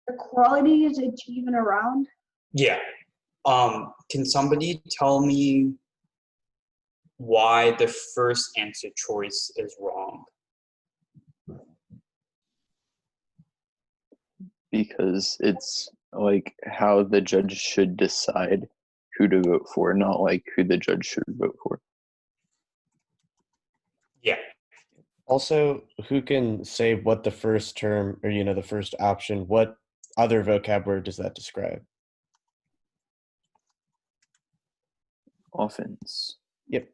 Equality is achieving around. Yeah. Can somebody tell me why the first answer choice is wrong? Because it's like how the judge should decide who to vote for, not like who the judge should vote for. Yeah. Also, who can say what the first term or, the first option, what other vocab word does that describe? Offense. Yep.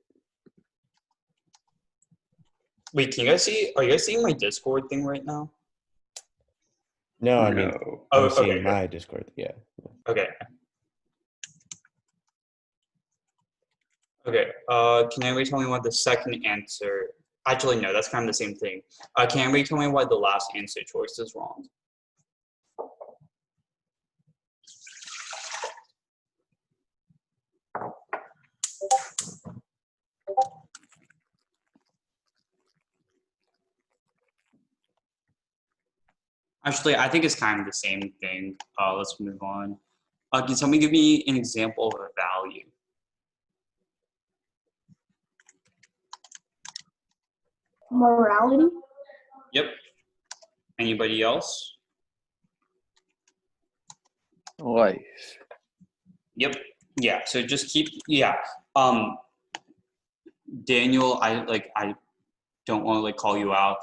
Wait, are you guys seeing my Discord thing right now? No, I mean, No. I'm Oh, seeing okay, my Discord. Yeah. Okay. Okay. Can anybody tell me what the second answer? Actually, no, that's kind of the same thing. Can anybody tell me why the last answer choice is wrong? Actually, I think it's kind of the same thing. Let's move on. Can somebody give me an example of a value? Morality. Yep. Anybody else? Life. Yep. Yeah. So just keep. Yeah. Daniel, I don't want to call you out.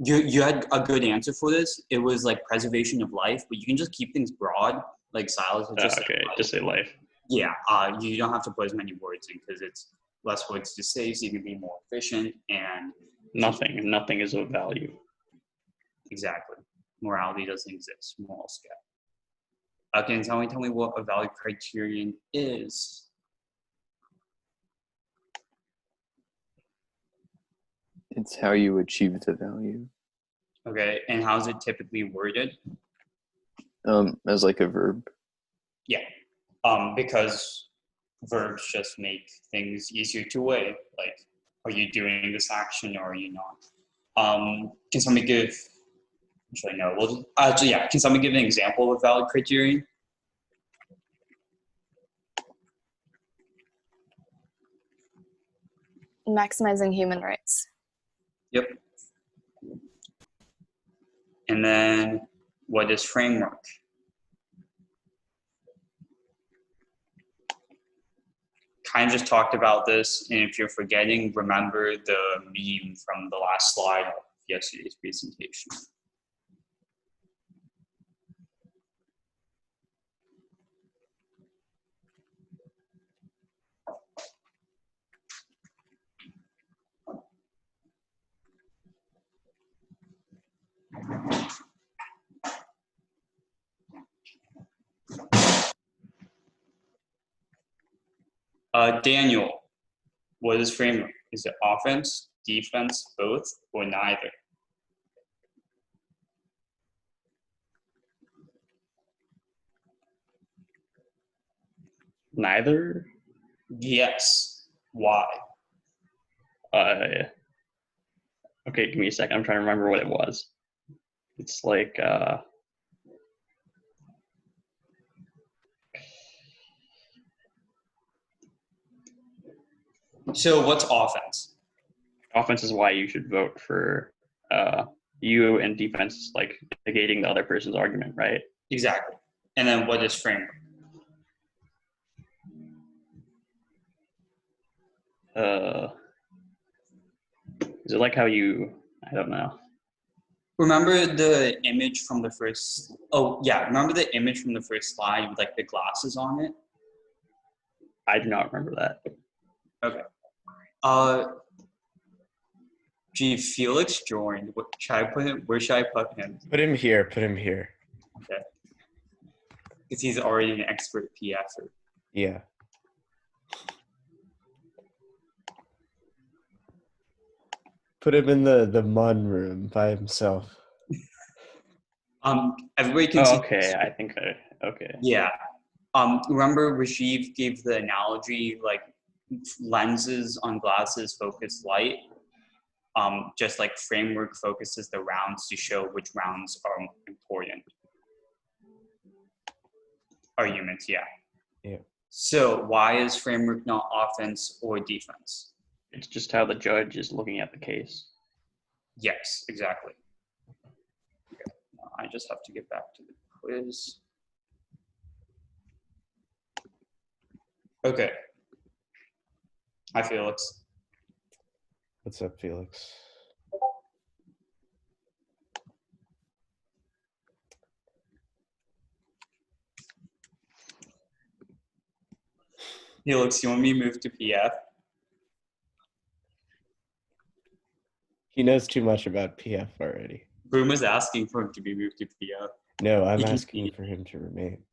You had a good answer for this. It was like preservation of life, but you can just keep things broad, like Silas. Just say life. Yeah. You don't have to put as many words in because it's less words to say, so you can be more efficient and. Nothing is of value. Exactly. Morality doesn't exist. Moral scale. Can somebody tell me what a value criterion is? It's how you achieve the value. Okay, and how is it typically worded? As like a verb. Yeah, because verbs just make things easier to weigh. Like, are you doing this action or are you not? Can somebody give? Actually, no. Well, yeah. Can somebody give an example of a valid criterion? Maximizing human rights. Yep. And then, what is framework? Kind of just talked about this, and if you're forgetting, remember the meme from the last slide of yesterday's presentation. Daniel, what is framework? Is it offense, defense, both, or neither? Neither? Yes. Why? Okay, give me a second. I'm trying to remember what it was. It's like, So what's offense? offense is why you should vote for you, and defense is like negating the other person's argument, right? Exactly. And then what is framework? Is it like how you, I don't know. Remember the image from the first, remember the image from the first slide with like the glasses on it? I do not remember that. Okay. Felix joined. Should I put him? Where should I put him? Put him here. Put him here. Okay. Because he's already an expert PFer. Yeah. Put him in the MUN room by himself. Everybody can see. Okay, I think okay. Yeah. Remember Rajiv gave the analogy like lenses on glasses focus light. just like framework focuses the rounds to show which rounds are important. Arguments, yeah. Yeah. So why is framework not offense or defense? It's just how the judge is looking at the case. Yes, exactly. Okay. I just have to get back to the quiz. Okay. Hi, Felix. What's up, Felix? Felix, you want me to move to PF? He knows too much about PF already. Boom was asking for him to be moved to PF. No, I'm He can- asking for him to remain.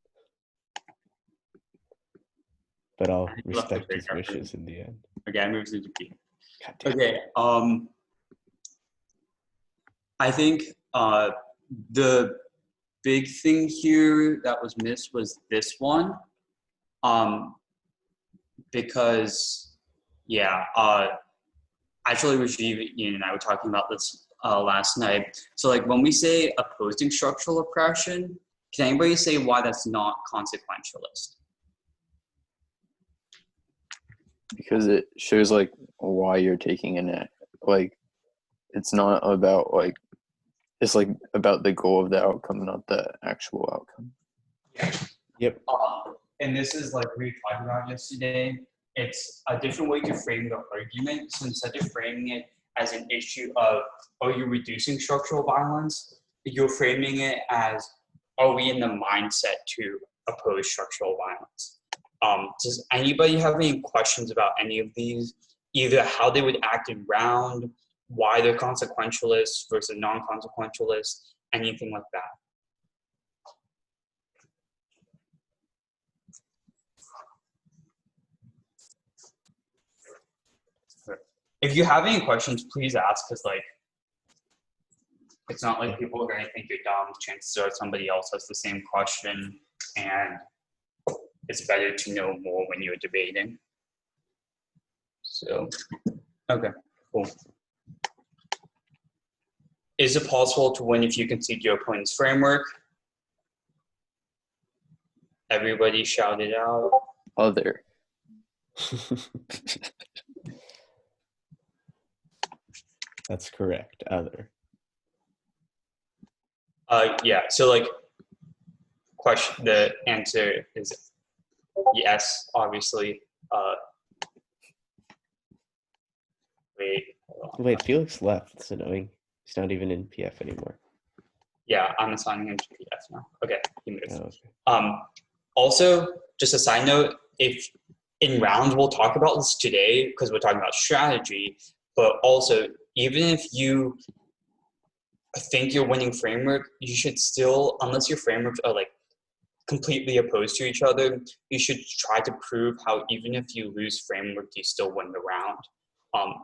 But I'll He left the respect his breakout room. wishes in the end. Okay, I moved into PF. God damn. Okay, I think the big thing here that was missed was this one. Because, yeah, actually Rajiv, Ian, and I were talking about this last night. So like when we say opposing structural oppression, can anybody say why that's not consequentialist? Because it shows like why you're taking an act. Like it's not about like it's like about the goal of the outcome, not the actual outcome. Yep. And this is like we talked about yesterday. It's a different way to frame the argument. So instead of framing it as an issue of, are you reducing structural violence? You're framing it as, are we in the mindset to oppose structural violence? Does anybody have any questions about any of these? Either how they would act in round, why they're consequentialist versus non-consequentialist, anything like that? If you have any questions, please ask, because like, it's not like people are going to think you're dumb. Chances are somebody else has the same question, and it's better to know more when you're debating. So, okay, cool. Is it possible to win if you concede your opponent's framework? Everybody shout it out. Other. That's correct. Other. Yeah, so like, question, the answer is yes, obviously. Wait, hold on. Wait, Felix left. It's annoying. He's not even in PF anymore. Yeah, I'm assigning him to PDF now. Okay, he moved. Oh, okay. Also, just a side note, if in round we'll talk about this today because we're talking about strategy, but also even if you think you're winning framework, you should still, unless your frameworks are like completely opposed to each other, you should try to prove how even if you lose framework, you still win the round.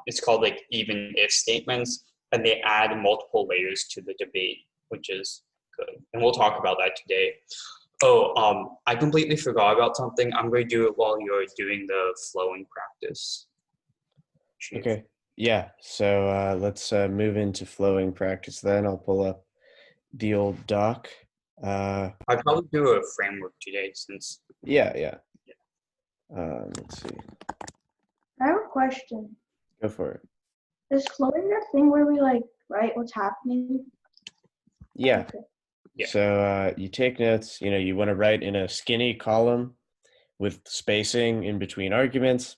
It's called like even if statements, and they add multiple layers to the debate, which is good. And we'll talk about that today. Oh, I completely forgot about something. I'm going to do it while you're doing the flowing practice. Okay. Yeah. So let's move into flowing practice then. I'll pull up the old doc. I'd probably do a framework today since. Yeah. Let's see. I have a question. Go for it. Is flowing that thing where we like write what's happening? Yeah. Okay. Yeah. So you take notes. You want to write in a skinny column with spacing in between arguments,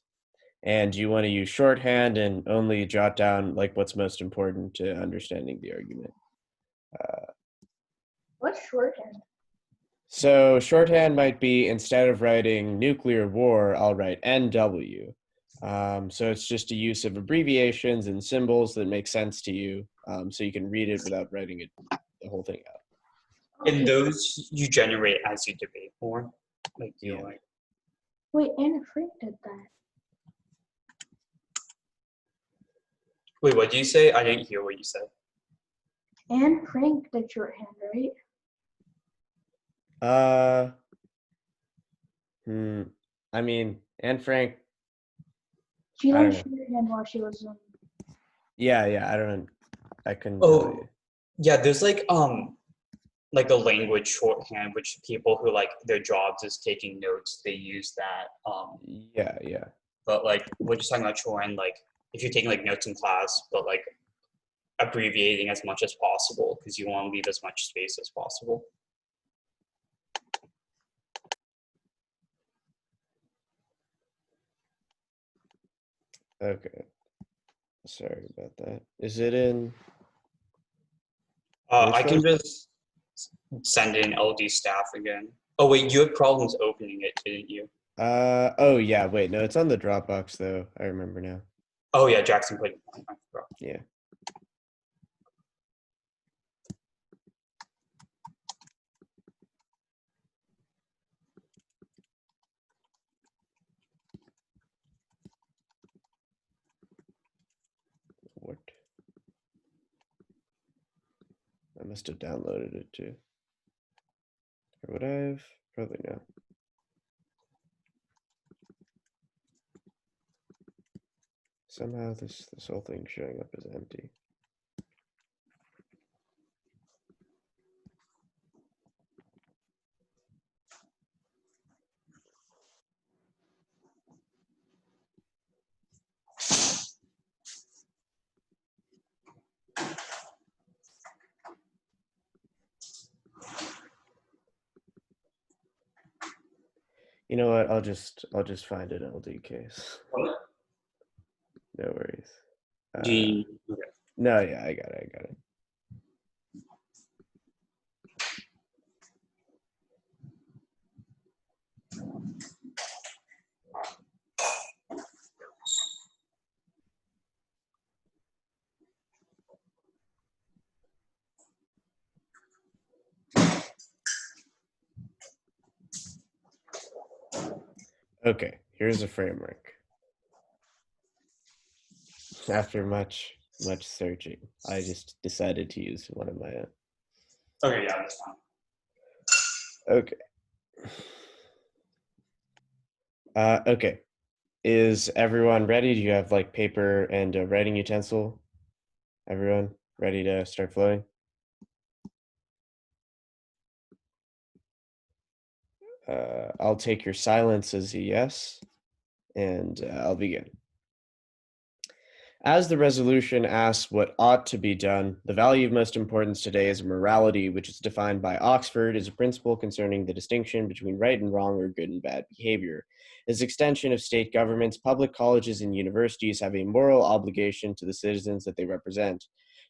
and you want to use shorthand and only jot down like what's most important to understanding the argument. What's shorthand? So shorthand might be, instead of writing nuclear war, I'll write NW. So it's just a use of abbreviations and symbols that make sense to you, so you can read it without writing it the whole thing out. And those you generate as you debate more. Like you Yeah. like. Wait, Anna Frank did that. Wait, what did you say? I didn't hear what you said. Anne Frank did shorthand, right? I mean, Anne Frank. She I learned don't shorthand while she was Yeah, I couldn't tell Oh, you. yeah, there's like a language shorthand which people who like their jobs is taking notes, they use that. Yeah. But like we're just talking about shorthand, like if you're taking like notes in class, but like abbreviating as much as possible because you want to leave as much space as possible. Okay. Sorry about that. Is it in I which can one? just send in LD staff again. Oh wait, you had problems opening it, didn't you? Oh yeah, wait, no, it's on the Dropbox though. I remember now. Oh yeah, Jackson put it on. I forgot. Yeah. What? I must have downloaded it too. Or would I have? Probably not. Somehow this whole thing's showing up as empty. You know what? I'll just find an LD case. No worries. Do you, okay. No, yeah, I got it. Okay, here's a framework. After much searching, I just decided to use one of my own. Okay, yeah, that's fine. Okay. Okay. Is everyone ready? Do you have like paper and a writing utensil? Everyone ready to start flowing? I'll take your silence as a yes, and I'll begin. As the resolution asks what ought to be done, the value of most importance today is morality, which is defined by Oxford as a principle concerning the distinction between right and wrong or good and bad behavior. As extension of state governments, public colleges and universities have a moral obligation to the citizens that they represent.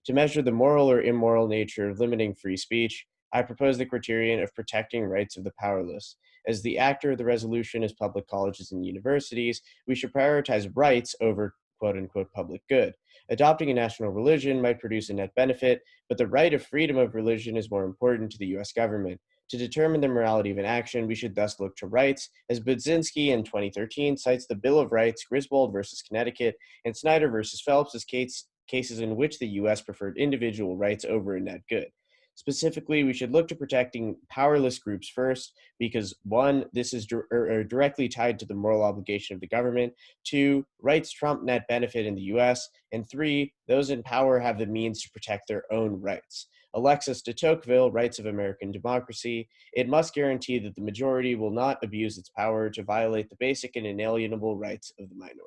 To measure the moral or immoral nature of limiting free speech, I propose the criterion of protecting rights of the powerless. As the actor of the resolution is public colleges and universities, we should prioritize rights over quote unquote public good. Adopting a national religion might produce a net benefit, but the right of freedom of religion is more important to the US government. To determine the morality of an action, we should thus look to rights, as Budzinski in 2013 cites the Bill of Rights, Griswold versus Connecticut, and Snyder versus Phelps as cases in which the US preferred individual rights over a net good. Specifically, we should look to protecting powerless groups first, because one, this is directly tied to the moral obligation of the government. Two, rights trump net benefit in the US. And three, those in power have the means to protect their own rights. Alexis de Tocqueville, Rights of American Democracy, it must guarantee that the majority will not abuse its power to violate the basic and inalienable rights of the minority.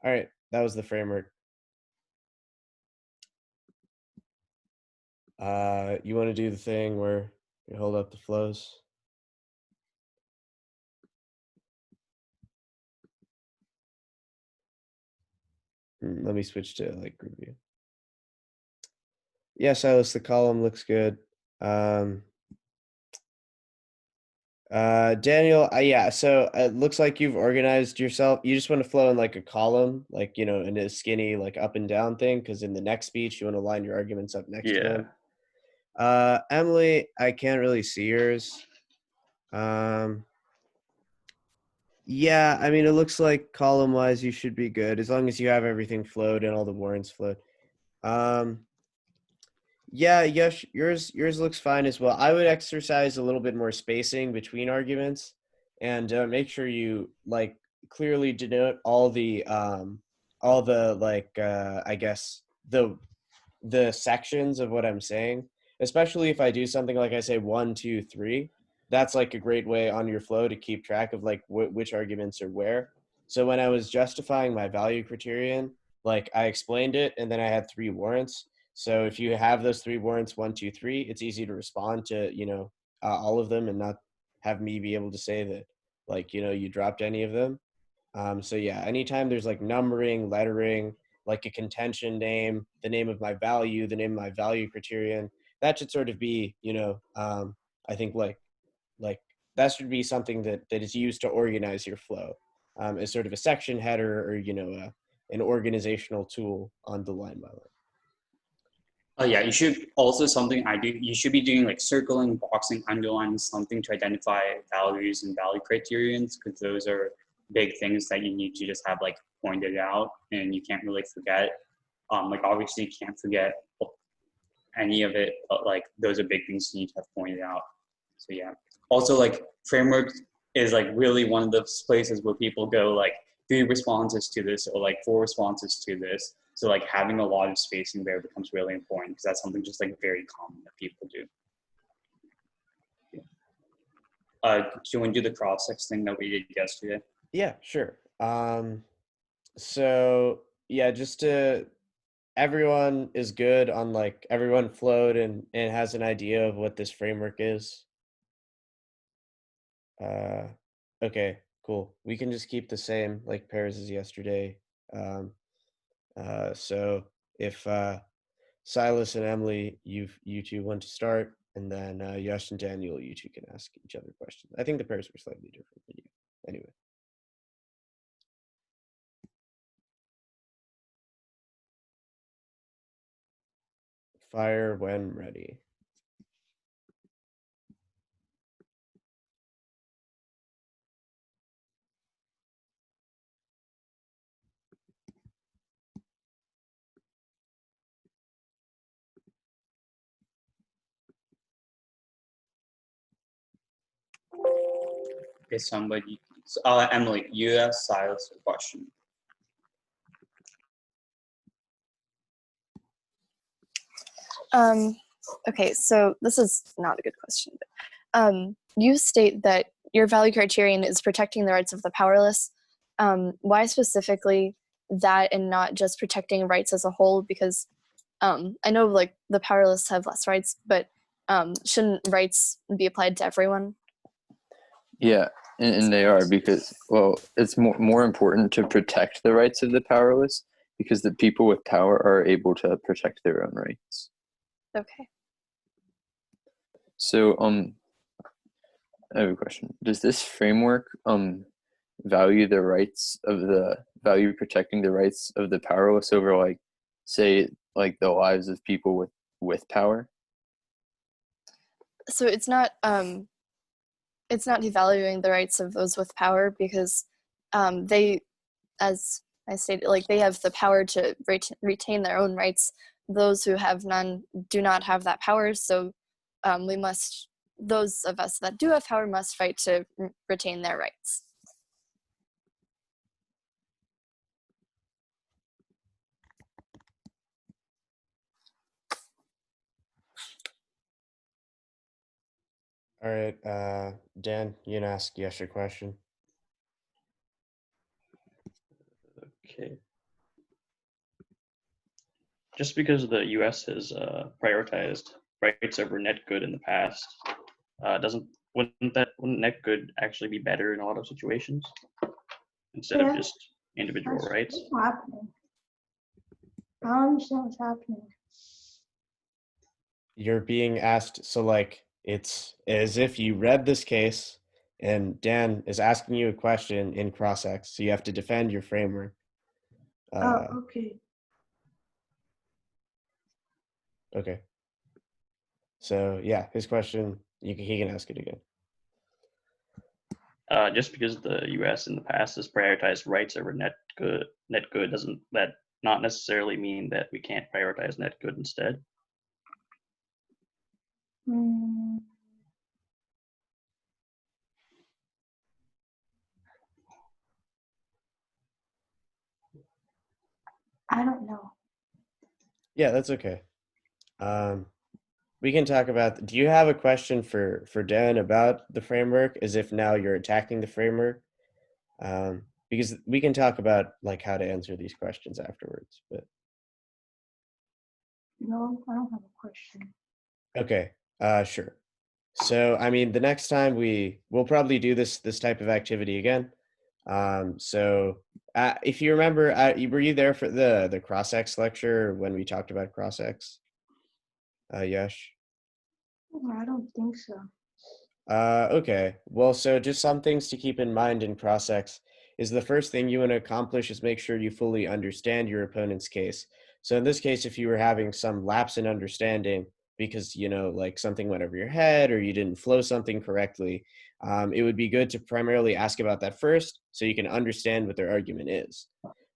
All right, that was the framework. You want to do the thing where you hold up the flows? Let me switch to like group view. Yeah, Silas, the column looks good. Daniel, yeah, so it looks like you've organized yourself. You just want to flow in like a column, like, in a skinny, like up and down thing, because in the next speech, you want to line your arguments up next to them. Emily, I can't really see yours. Yeah, I mean, it looks like column-wise you should be good, as long as you have everything flowed and all the warrants flowed. Yeah, yes, yours looks fine as well. I would exercise a little bit more spacing between arguments, and make sure you like clearly denote all the all the like I guess the sections of what I'm saying, especially if I do something like I say 1, 2, 3. That's like a great way on your flow to keep track of like which arguments are where. So when I was justifying my value criterion, like I explained it and then I had 3 warrants. So if you have those 3 warrants, 1, 2, 3, it's easy to respond to, all of them and not have me be able to say that like, you dropped any of them. So yeah, anytime there's like numbering, lettering, like a contention name, the name of my value, the name of my value criterion, that should sort of be, I think like that should be something that is used to organize your flow, as sort of a section header or an organizational tool on the line by line. Oh yeah, you should also something I do. You should be doing like circling, boxing, underlining something to identify values and value criterions because those are big things that you need to just have like pointed out and you can't really forget. Like obviously you can't forget any of it, but like those are big things you need to have pointed out. So yeah. Also like framework is like really one of those places where people go like 3 responses to this or like 4 responses to this. So like having a lot of spacing there becomes really important because that's something just like very common that people do. Do you want to do the cross-sex thing that we did yesterday? Yeah, sure. So yeah, just to everyone is good on like everyone flowed and has an idea of what this framework is. Okay, cool. We can just keep the same like pairs as yesterday. Um, so if Silas and Emily, you two want to start, and then Yash and Daniel, you two can ask each other questions. I think the pairs were slightly different than you. Anyway. Fire when ready. Okay, somebody, Emily, you ask Silas a question. Okay, so this is not a good question. But, you state that your value criterion is protecting the rights of the powerless. Why specifically that and not just protecting rights as a whole? Because I know like the powerless have less rights, but shouldn't rights be applied to everyone? Yeah, and they are because, well, it's more important to protect the rights of the powerless because the people with power are able to protect their own rights. Okay. So, I have a question. Does this framework value protecting the rights of the powerless over like, say, like the lives of people with power? So it's not devaluing the rights of those with power because they, as I stated, like they have the power to retain their own rights. Those who have none do not have that power. So those of us that do have power must fight to retain their rights. All right, Dan, you can ask Yash a question. Okay. Just because the U.S. has prioritized rights over net good in the past, wouldn't net good actually be better in a lot of situations instead of Yeah. just individual rights? What's happening? I don't understand what's happening. You're being asked, so like it's as if you read this case and Dan is asking you a question in cross-ex, so you have to defend your framework. Oh, okay. Okay. So yeah, his question, he can ask it again. Just because the U.S. in the past has prioritized rights over net good doesn't that not necessarily mean that we can't prioritize net good instead? Hmm. I don't know. Yeah, that's okay. We can talk about. Do you have a question for Dan about the framework? As if now you're attacking the framework, because we can talk about like how to answer these questions afterwards. But No, I don't have a question. okay, sure. So I mean, the next time we'll probably do this type of activity again. So if you remember, were you there for the cross-X lecture when we talked about cross-X? Yash? Oh, I don't think so. Okay. Well, so just some things to keep in mind in cross-X is the first thing you want to accomplish is make sure you fully understand your opponent's case. So in this case, if you were having some lapse in understanding because, like something went over your head or you didn't flow something correctly, it would be good to primarily ask about that first so you can understand what their argument is.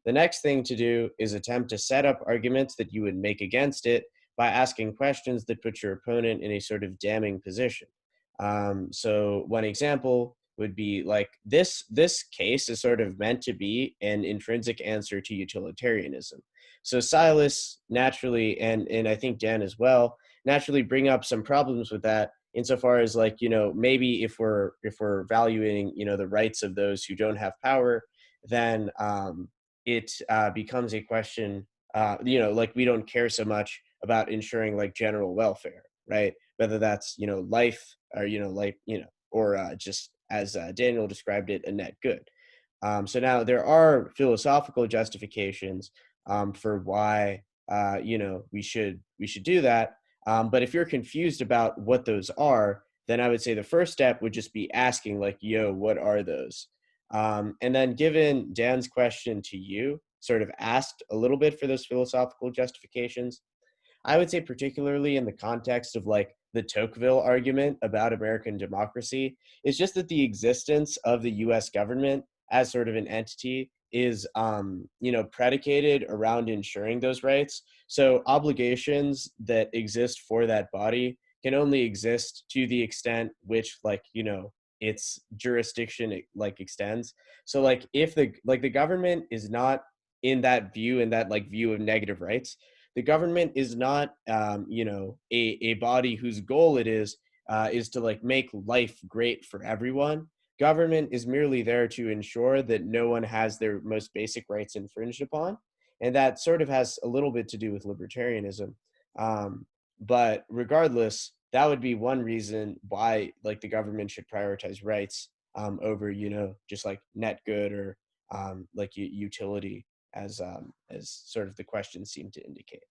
The next thing to do is attempt to set up arguments that you would make against it by asking questions that put your opponent in a sort of damning position. So one example would be like this case is sort of meant to be an intrinsic answer to utilitarianism. So Silas naturally, and I think Dan as well, naturally bring up some problems with that insofar as like, maybe if we're valuing, the rights of those who don't have power, then it becomes a question, like we don't care so much about ensuring like general welfare, right? Whether that's, life or, or just as Daniel described it, a net good. So now there are philosophical justifications for why, we should do that. But if you're confused about what those are, then I would say the first step would just be asking like, yo, what are those? And then given Dan's question to you, sort of asked a little bit for those philosophical justifications, I would say particularly in the context of like the Tocqueville argument about American democracy, is just that the existence of the US government as sort of an entity is, predicated around ensuring those rights. So obligations that exist for that body can only exist to the extent which like, its jurisdiction like extends. So like if the government is not in that view, view of negative rights, the government is not, a body whose goal it is to like make life great for everyone. Government is merely there to ensure that no one has their most basic rights infringed upon. And that sort of has a little bit to do with libertarianism. But regardless, that would be one reason why like the government should prioritize rights over, just like net good or like utility as sort of the question seemed to indicate.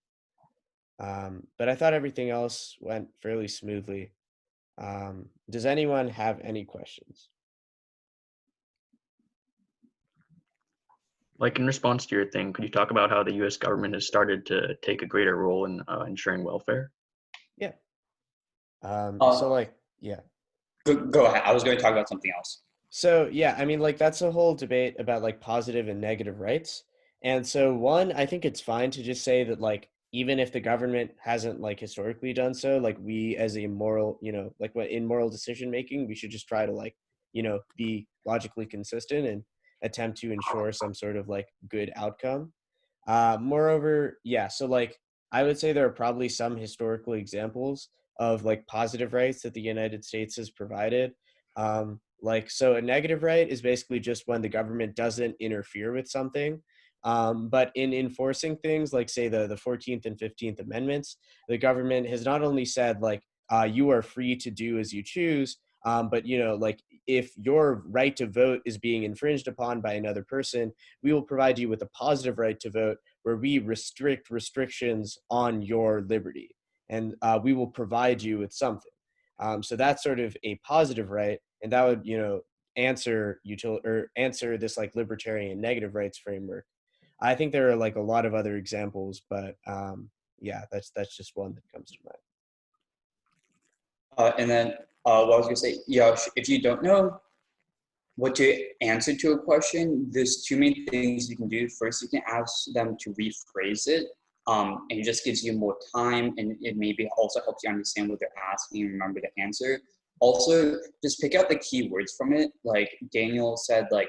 But I thought everything else went fairly smoothly. Does anyone have any questions? Like in response to your thing, could you talk about how the U.S. government has started to take a greater role in ensuring welfare? Yeah. Uh, So like, yeah. Go ahead. I was going to talk about something else. So yeah, I mean, like that's a whole debate about like positive and negative rights. And so one, I think it's fine to just say that like even if the government hasn't like historically done so, like we as a moral, like what in moral decision making, we should just try to like, be logically consistent and attempt to ensure some sort of like good outcome. Moreover, yeah, so like I would say there are probably some historical examples of like positive rights that the United States has provided. Like, so a negative right is basically just when the government doesn't interfere with something. But in enforcing things like say the 14th and 15th Amendments, the government has not only said like, you are free to do as you choose, but like if your right to vote is being infringed upon by another person, we will provide you with a positive right to vote where we restrict restrictions on your liberty. And we will provide you with something. So that's sort of a positive right. And that would, answer answer this like libertarian negative rights framework. I think there are like a lot of other examples, but yeah, that's just one that comes to mind. And then what I was going to say, Yash, if you don't know what to answer to a question, there's two main things you can do. First, you can ask them to rephrase it, and it just gives you more time, and it maybe also helps you understand what they're asking and remember the answer. Also, just pick out the key words from it. Like Daniel said, like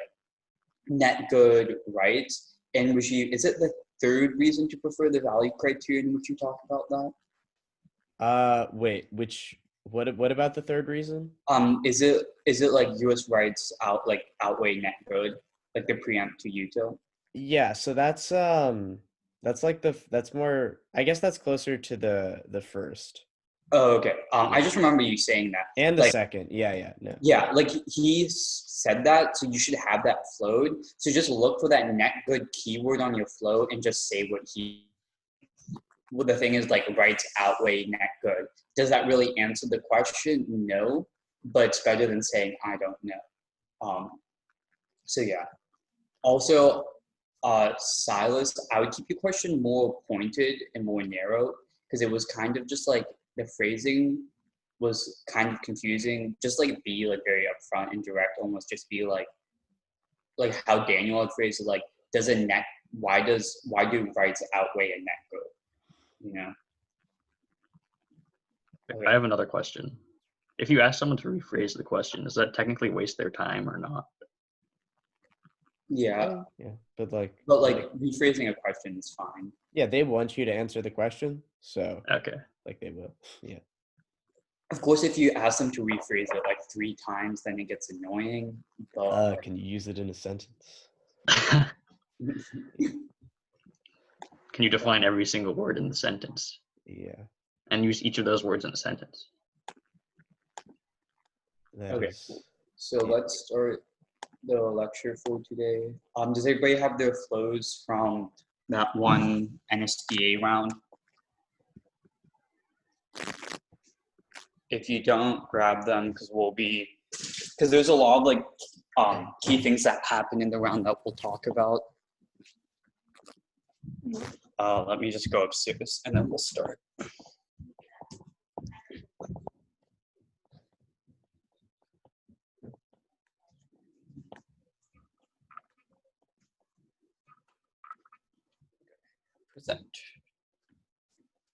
net good rights, and is it the third reason to prefer the value criterion? Would you talk about that? Wait, what about the third reason? Is it like U.S. rights outweigh net good, like the preempt to UTO? Yeah, so that's like that's more, I guess that's closer to the first Oh, okay. I just remember you saying that. and the Like, second. Yeah, no. yeah, like he said that, so you should have that flowed. So just look for that net good keyword on your flow and just say what he. Well, the thing is, like, rights outweigh net good. Does that really answer the question? No, but it's better than saying I don't know. So yeah. Also, Silas, I would keep your question more pointed and more narrow because it was kind of just like the phrasing was kind of confusing. Just like be like very upfront and direct, almost just be like how Daniel had phrased it, like why do rights outweigh a net good? You know? I have another question. If you ask someone to rephrase the question, does that technically waste their time or not? Yeah, Yeah, but like rephrasing a question is fine. yeah, they want you to answer the question, so Okay. like they will. Yeah. Of course, if you ask them to rephrase it like 3 times, then it gets annoying. But Can you use it in a sentence? Can you define every single word in the sentence Yeah. and use each of those words in a sentence? That Okay, is- cool. So let's start the lecture for today. Does everybody have their flows from that one NSDA round? If you don't, grab them because there's a lot of like key things that happen in the round that we'll talk about. Let me just go upstairs and then we'll start. Present.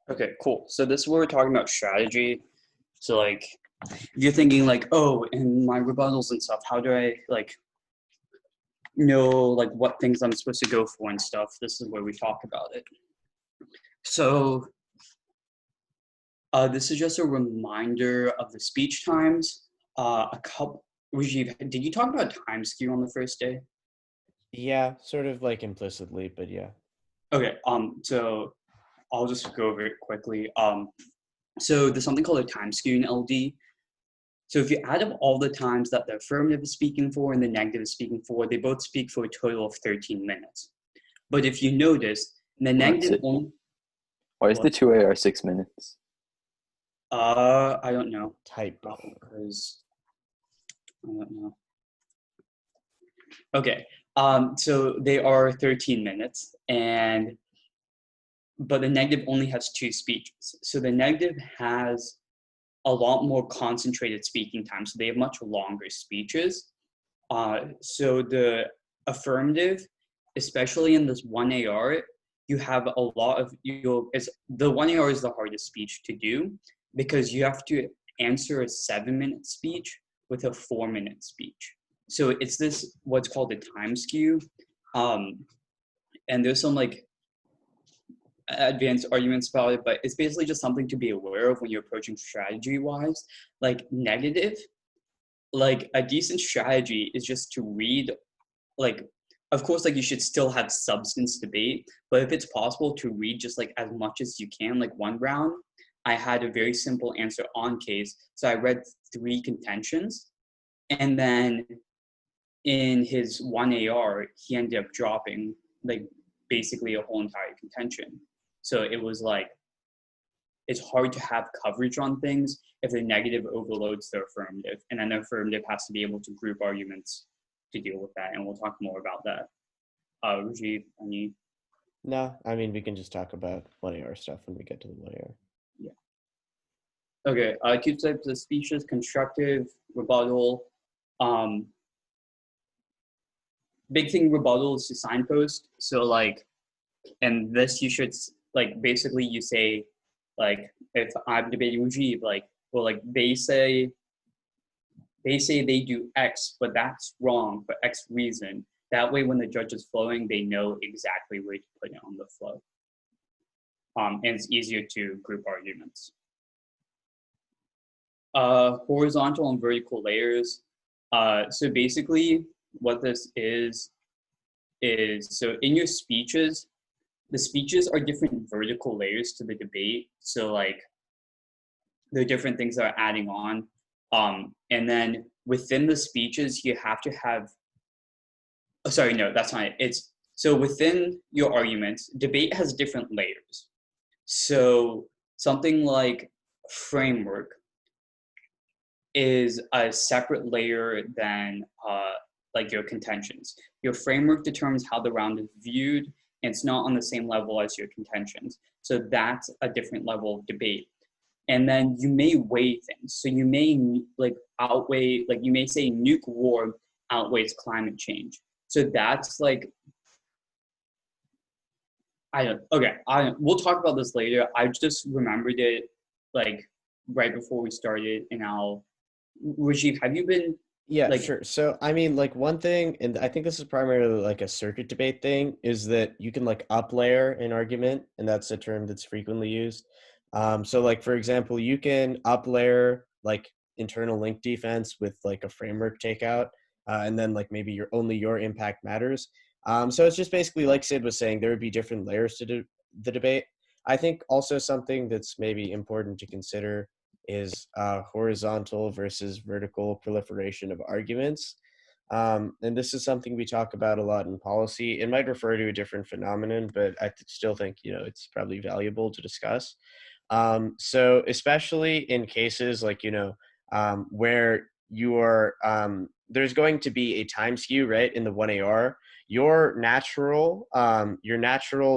Okay, cool. So this is where we're talking about strategy. So like, if you're thinking like, oh, in my rebuttals and stuff, how do I like know like what things I'm supposed to go for and stuff? This is where we talk about it. So this is just a reminder of the speech times. Rajiv, did you talk about time skew on the first day? Yeah, sort of like implicitly, but yeah. Okay, so I'll just go over it quickly. So there's something called a time skew in LD. So if you add up all the times that the affirmative is speaking for and the negative is speaking for, they both speak for a total of 13 minutes. But if you notice, the negative only... Why is the 2AR 6 minutes? I don't know. Typo. Because I don't know. Okay, so they are 13 minutes, but the negative only has 2 speeches. So the negative has a lot more concentrated speaking time, so they have much longer speeches. So the affirmative, especially in this 1AR, you have a lot of the 1AR is the hardest speech to do because you have to answer a 7-minute speech with a 4-minute speech. So it's this what's called a time skew, and there's some like advanced arguments about it, but it's basically just something to be aware of when you're approaching strategy wise. Like negative, like a decent strategy is just to read, like, of course, like you should still have substance debate, but if it's possible to read just like as much as you can, like one round, I had a very simple answer on case. So I read 3 contentions, and then in his 1AR, he ended up dropping like basically a whole entire contention. So it was like, it's hard to have coverage on things if the negative overloads the affirmative, and then the affirmative has to be able to group arguments to deal with that, and we'll talk more about that. Rajiv, any? No, I mean, we can just talk about 1AR stuff when we get to the 1AR. Yeah. Okay, 2 types of speeches: constructive, rebuttal. Big thing rebuttal is to signpost. So like, and this you should like basically you say like, if I'm debating Rajiv, like, well, like they say they do X, but that's wrong for X reason. That way, when the judge is flowing, they know exactly where to put it on the flow. And it's easier to group arguments. Horizontal and vertical layers. So basically, what this is so in your speeches, the speeches are different vertical layers to the debate. So like, there are different things that are adding on. And then within the speeches, you have to have, oh, sorry, no, that's not it. It's, so within your arguments, debate has different layers. So something like framework is a separate layer than like your contentions. Your framework determines how the round is viewed, and it's not on the same level as your contentions. So that's a different level of debate. And then you may weigh things. So you may like outweigh, like you may say nuke war outweighs climate change. So that's like, we'll talk about this later. I just remembered it like right before we started, and Rajiv, have you been? Yeah, Like- sure. So, I mean, like one thing, and I think this is primarily like a circuit debate thing, is that you can like up layer an argument, and that's a term that's frequently used. So like, for example, you can up layer like internal link defense with like a framework takeout, and then like maybe only your impact matters. So it's just basically like Sid was saying, there would be different layers to the debate. I think also something that's maybe important to consider is horizontal versus vertical proliferation of arguments. And this is something we talk about a lot in policy. It might refer to a different phenomenon, but I still think, you know, it's probably valuable to discuss. So especially in cases like, you know, where you are, there's going to be a time skew, right, in the 1AR. Your natural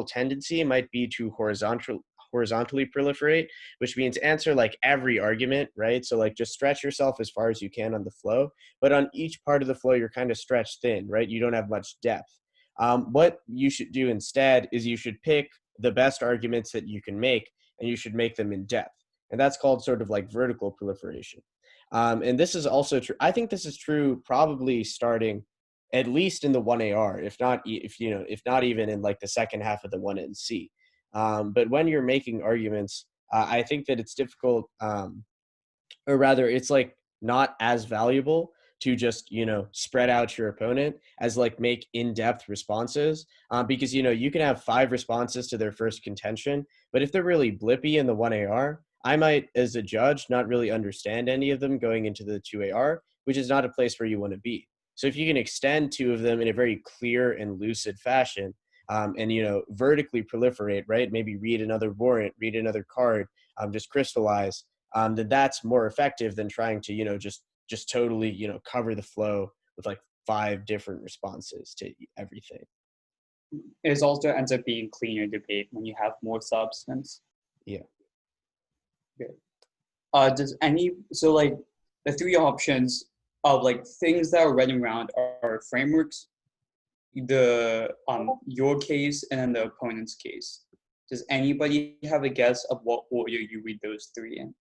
tendency might be to horizontally proliferate, which means answer like every argument, right? So like just stretch yourself as far as you can on the flow, but on each part of the flow, you're kind of stretched thin, right? You don't have much depth. What you should do instead is you should pick the best arguments that you can make, and you should make them in depth. And that's called sort of like vertical proliferation. And this is also true. I think this is true probably starting at least in the 1AR, if not even in like the second half of the 1NC. But when you're making arguments, I think that it's difficult, or rather it's like not as valuable to just, you know, spread out your opponent as like make in-depth responses, because, you know, you can have 5 responses to their first contention, but if they're really blippy in the 1AR, I might, as a judge, not really understand any of them going into the 2AR, which is not a place where you want to be. So if you can extend 2 of them in a very clear and lucid fashion, and, you know, vertically proliferate, right? Maybe read another warrant, read another card, just crystallize, then that's more effective than trying to, you know, just totally, you know, cover the flow with like 5 different responses to everything. It also ends up being cleaner debate when you have more substance. Yeah. Okay. So like the 3 options of like things that are running around are frameworks, your case, and then the opponent's case. Does anybody have a guess of what order you read those 3 in?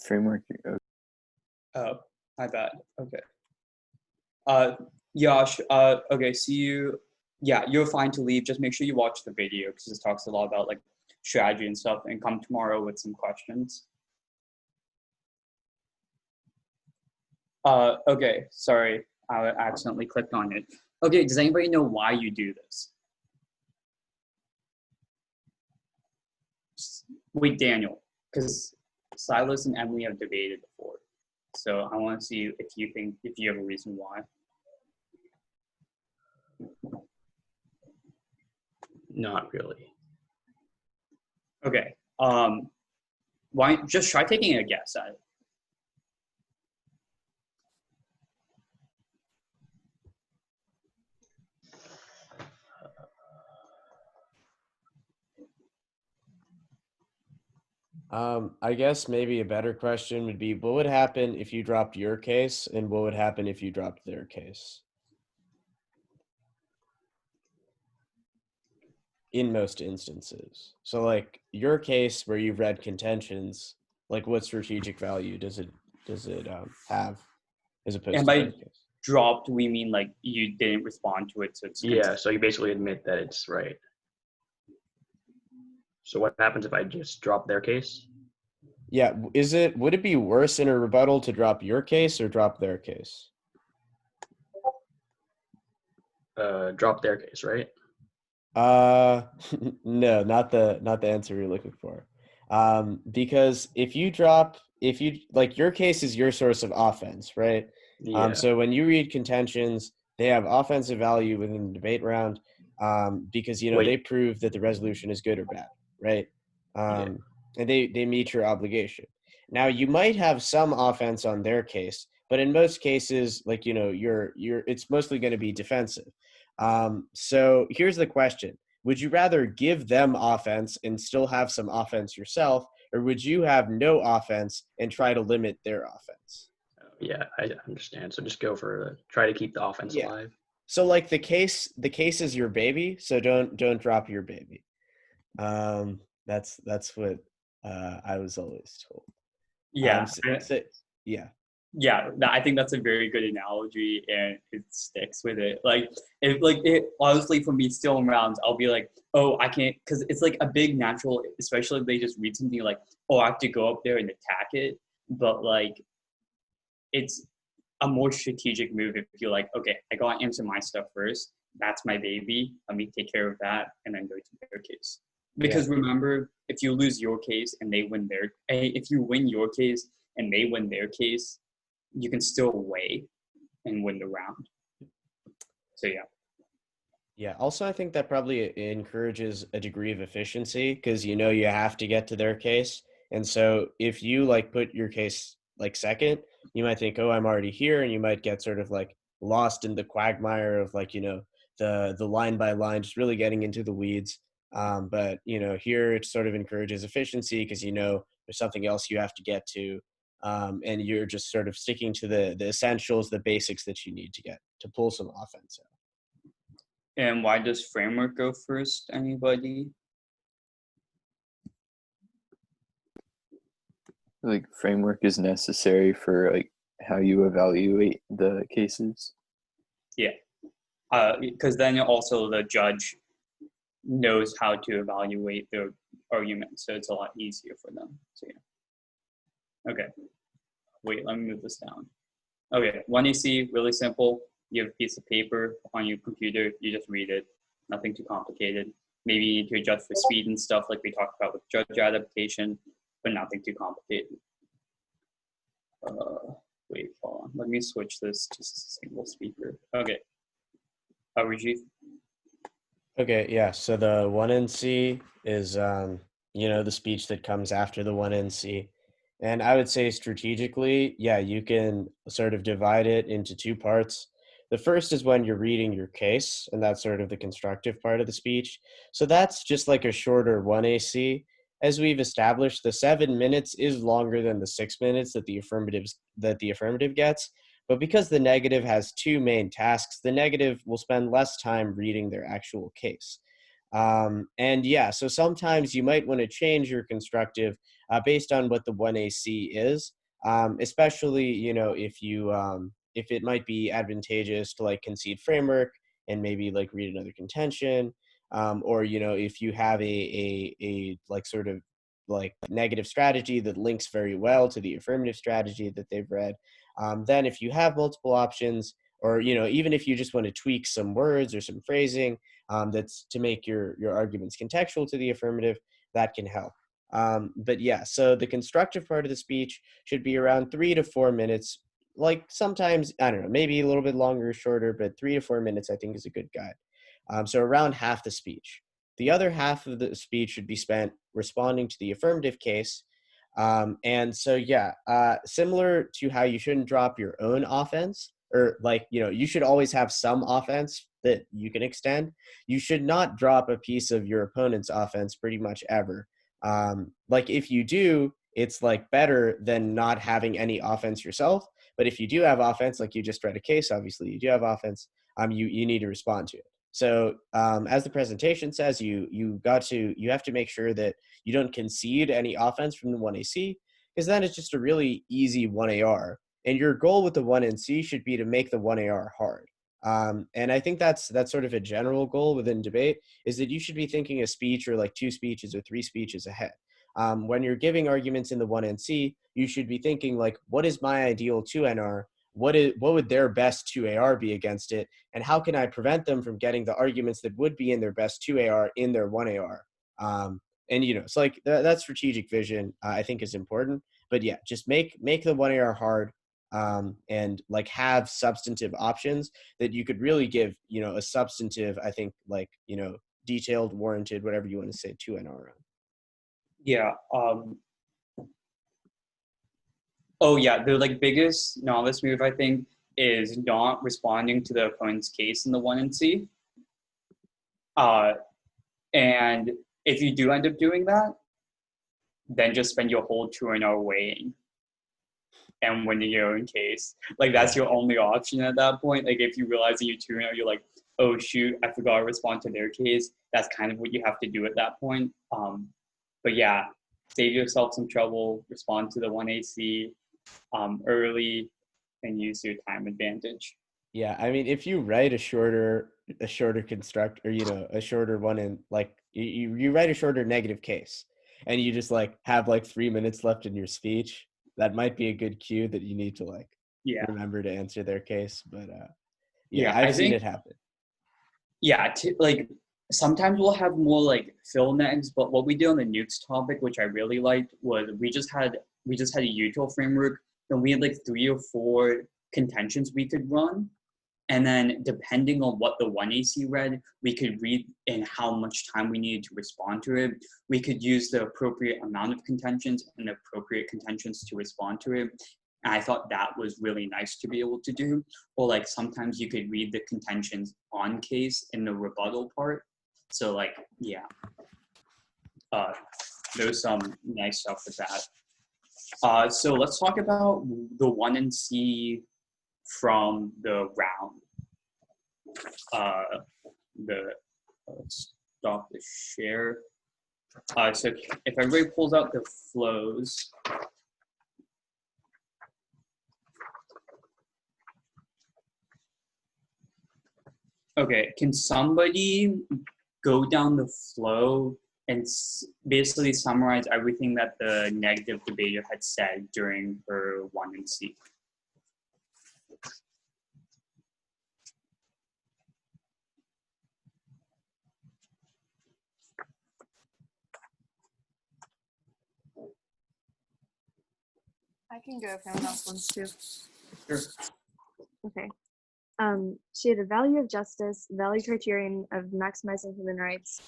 Framework. Oh, my bad. Okay. Yash, okay, see you. Yeah, you're fine to leave. Just make sure you watch the video because this talks a lot about like strategy and stuff, and come tomorrow with some questions. Okay, sorry, I accidentally clicked on it. Okay, does anybody know why you do this? Wait, Daniel, because Silas and Emily have debated before. So I want to see if you have a reason why. Not really. Okay. Why just try taking a guess at it? I guess maybe a better question would be, what would happen if you dropped your case, and what would happen if you dropped their case? In most instances. So like your case where you've read contentions, Like, what strategic value does it have, as opposed And to by third case? dropped, we mean like you didn't respond to it, so it's Yeah, so you basically admit that it's right. So what happens if I just drop their case? Yeah, would it be worse in a rebuttal to drop your case or drop their case? Drop their case, right? No, not the answer you're looking for. Because if you like, your case is your source of offense, right? Yeah. So when you read contentions, they have offensive value within the debate round, because Wait. they prove that the resolution is good or bad, right? And they meet your obligation. Now, you might have some offense on their case, but in most cases, like, it's mostly going to be defensive. So here's the question: would you rather give them offense and still have some offense yourself, or would you have no offense and try to limit their offense? Yeah, I understand. So just try to keep the offense Yeah. alive. So, like, the case is your baby, so don't drop your baby. That's what I was always told. yeah. Yeah. Yeah, I think that's a very good analogy, and it sticks with it. Like, honestly, for me, still in rounds, I'll be like, oh, I can't, because it's like a big natural, especially if they just read something like, oh, I have to go up there and attack it. But like, it's a more strategic move if you're like, okay, I gotta answer my stuff first. That's my baby. Let me take care of that, and then go to their case. Because remember, if you lose your case and they win if you win your case and they win their case, you can still weigh and win the round. So yeah. Yeah. Also, I think that probably encourages a degree of efficiency, because you have to get to their case. And so if you like put your case like second, you might think, oh, I'm already here, and you might get sort of like lost in the quagmire of like, the line by line, just really getting into the weeds. But here it sort of encourages efficiency, because there's something else you have to get to. And you're just sort of sticking to the essentials, the basics that you need to get to pull some offense out. And why does framework go first? Anybody? Like, framework is necessary for like how you evaluate the cases. Yeah. Because then also the judge knows how to evaluate the argument, so it's a lot easier for them. So yeah. Okay. Wait, let me move this down. Okay, 1AC, really simple. You have a piece of paper on your computer, you just read it. Nothing too complicated. Maybe you need to adjust for speed and stuff like we talked about with judge adaptation, but nothing too complicated. Wait, hold on. Let me switch this to single speaker. Okay. Rajiv? Okay, yeah. So the 1NC is, the speech that comes after the 1NC. And I would say strategically, yeah, you can sort of divide it into two parts. The first is when you're reading your case, and that's sort of the constructive part of the speech. So that's just like a shorter 1AC. As we've established, the 7 minutes is longer than the 6 minutes that the affirmative gets. But because the negative has two main tasks, the negative will spend less time reading their actual case. And yeah, so sometimes you might want to change your constructive based on what the 1AC is, especially, if it might be advantageous to like concede framework and maybe like read another contention, or, if you have a like sort of like negative strategy that links very well to the affirmative strategy that they've read. Then if you have multiple options, or, even if you just want to tweak some words or some phrasing, that's to make your arguments contextual to the affirmative, that can help. But yeah, so the constructive part of the speech should be around 3 to 4 minutes. Like, sometimes, I don't know, maybe a little bit longer or shorter, but 3 to 4 minutes I think is a good guide. So around half the speech. The other half of the speech should be spent responding to the affirmative case. And so, yeah, similar to how you shouldn't drop your own offense, or like, you should always have some offense that you can extend. You should not drop a piece of your opponent's offense pretty much ever. Like, if you do, it's like better than not having any offense yourself. But if you do have offense, like you just read a case, obviously you do have offense, you need to respond to it. So as the presentation says, you have to make sure that you don't concede any offense from the 1AC, because then it's just a really easy 1AR. And your goal with the 1NC should be to make the 1AR hard. And I think that's sort of a general goal within debate, is that you should be thinking a speech or like 2 speeches or 3 speeches ahead. When you're giving arguments in the 1NC, you should be thinking like, what is my ideal 2NR? What would their best 2AR be against it? And how can I prevent them from getting the arguments that would be in their best 2AR in their 1AR? And it's like that strategic vision, I think, is important. But yeah, just make the 1AR hard, and like have substantive options that you could really give, a substantive, I think, like, detailed, warranted, whatever you want to say, 2NR on. Yeah. Oh yeah, the like biggest novice move, I think, is not responding to the opponent's case in the 1NC. And if you do end up doing that, then just spend your whole 2NR weighing and winning your own case. Like that's your only option at that point. Like if you realize in your 2NR, you're like, oh shoot, I forgot to respond to their case. That's kind of what you have to do at that point. But yeah, save yourself some trouble, respond to the 1AC early, and use your time advantage. Yeah, I mean, if you write a shorter construct, or a shorter one, in like you write a shorter negative case, and you just like have like 3 minutes left in your speech, that might be a good cue that you need to like remember to answer their case. But I've seen it happen. Yeah, like sometimes we'll have more like fill negs, but what we did on the nukes topic, which I really liked, was we just had a util framework, and we had like 3 or 4 contentions we could run. And then depending on what the 1AC read, we could read and how much time we needed to respond to it. We could use the appropriate amount of contentions and the appropriate contentions to respond to it. And I thought that was really nice to be able to do. Or like sometimes you could read the contentions on case in the rebuttal part. So like, yeah, there's some nice stuff with that. So let's talk about the 1NC from the round. Let's stop the share. So if everybody pulls out the flows. Okay, can somebody go down the flow and basically summarize everything that the negative debater had said during her 1NC? I can go if anyone else wants to. Sure. Okay. She had a value of justice, value criterion of maximizing human rights,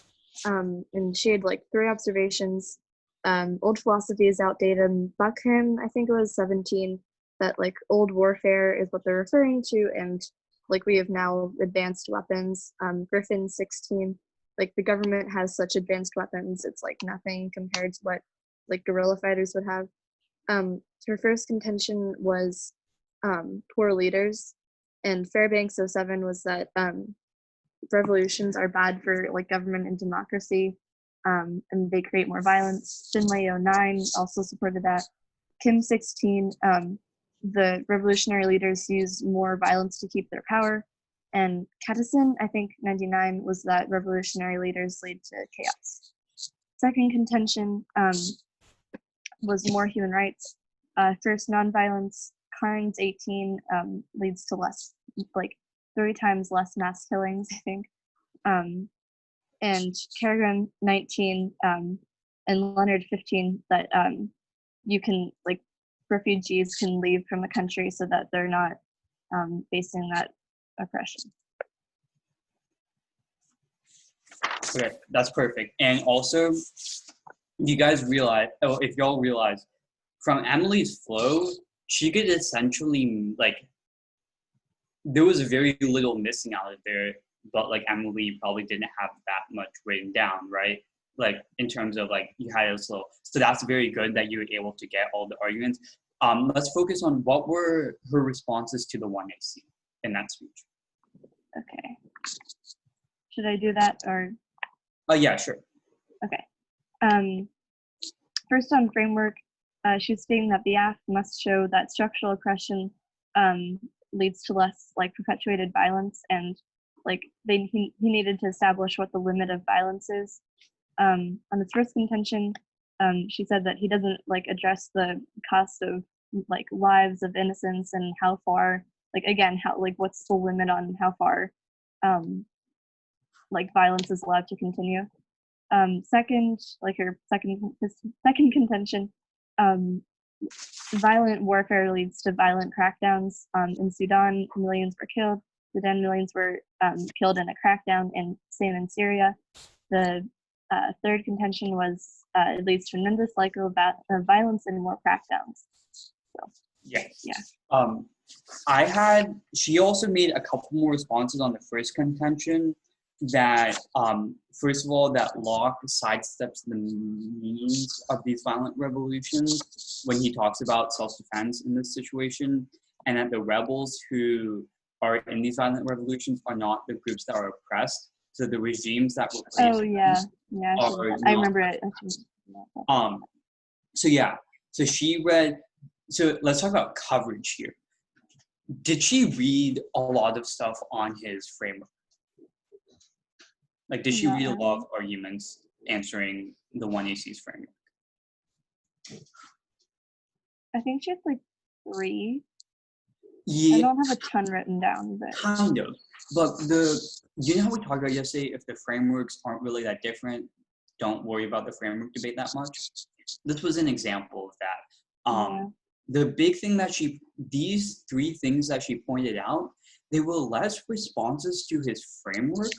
and she had like 3 observations. Old philosophy is outdated. Buckham, I think it was 17, that like old warfare is what they're referring to, and like we have now advanced weapons. Griffin 16, like the government has such advanced weapons, it's like nothing compared to what like guerrilla fighters would have. Her first contention was poor leaders, and Fairbanks 07 was that revolutions are bad for like government and democracy, and they create more violence. Finlay 09 also supported that. Kim 16, the revolutionary leaders use more violence to keep their power. And Cattison, I think 99, was that revolutionary leaders lead to chaos. Second contention was more human rights. First, nonviolence. Carnes 18 leads to less, like 3 times less mass killings, I think. And Kerrigan 19 and Leonard 15, that you can, like, refugees can leave from the country so that they're not facing that oppression. Okay, that's perfect. And also, you guys realize, if y'all realize, from Emily's flow, she could essentially, like, there was very little missing out of there, but like Emily probably didn't have that much written down, right? Like in terms of like, you had it slow. So that's very good that you were able to get all the arguments. Let's focus on what were her responses to the 1AC in that speech. Okay. Should I do that or? Yeah, sure. Okay. First on framework, she's stating that the act must show that structural oppression leads to less like perpetuated violence, and like he needed to establish what the limit of violence is. On his first contention, she said that he doesn't like address the cost of like lives of innocence and how far, like again, how like what's the limit on how far like violence is allowed to continue. Second, like his second contention, violent warfare leads to violent crackdowns. In Sudan, millions were killed. Sudan, millions were killed in a crackdown, and same in Syria. The third contention was it leads to an endless cycle of violence and more crackdowns. So, Yes. yeah. She also made a couple more responses on the first contention that, first of all, that Locke sidesteps the means of these violent revolutions when he talks about self-defense in this situation, and that the rebels who are in these violent revolutions are not the groups that are oppressed. So the regimes that replace Oh yeah, yeah. I remember it. So yeah, so she read. So let's talk about coverage here. Did she read a lot of stuff on his framework? Like, did she read a lot of arguments answering the 1AC's framework? I think she has like 3. Yeah, I don't have a ton written down, but kind of. But you know how we talked about yesterday, if the frameworks aren't really that different, don't worry about the framework debate that much. This was an example of that. yeah. The big thing that these 3 things that she pointed out, they were less responses to his framework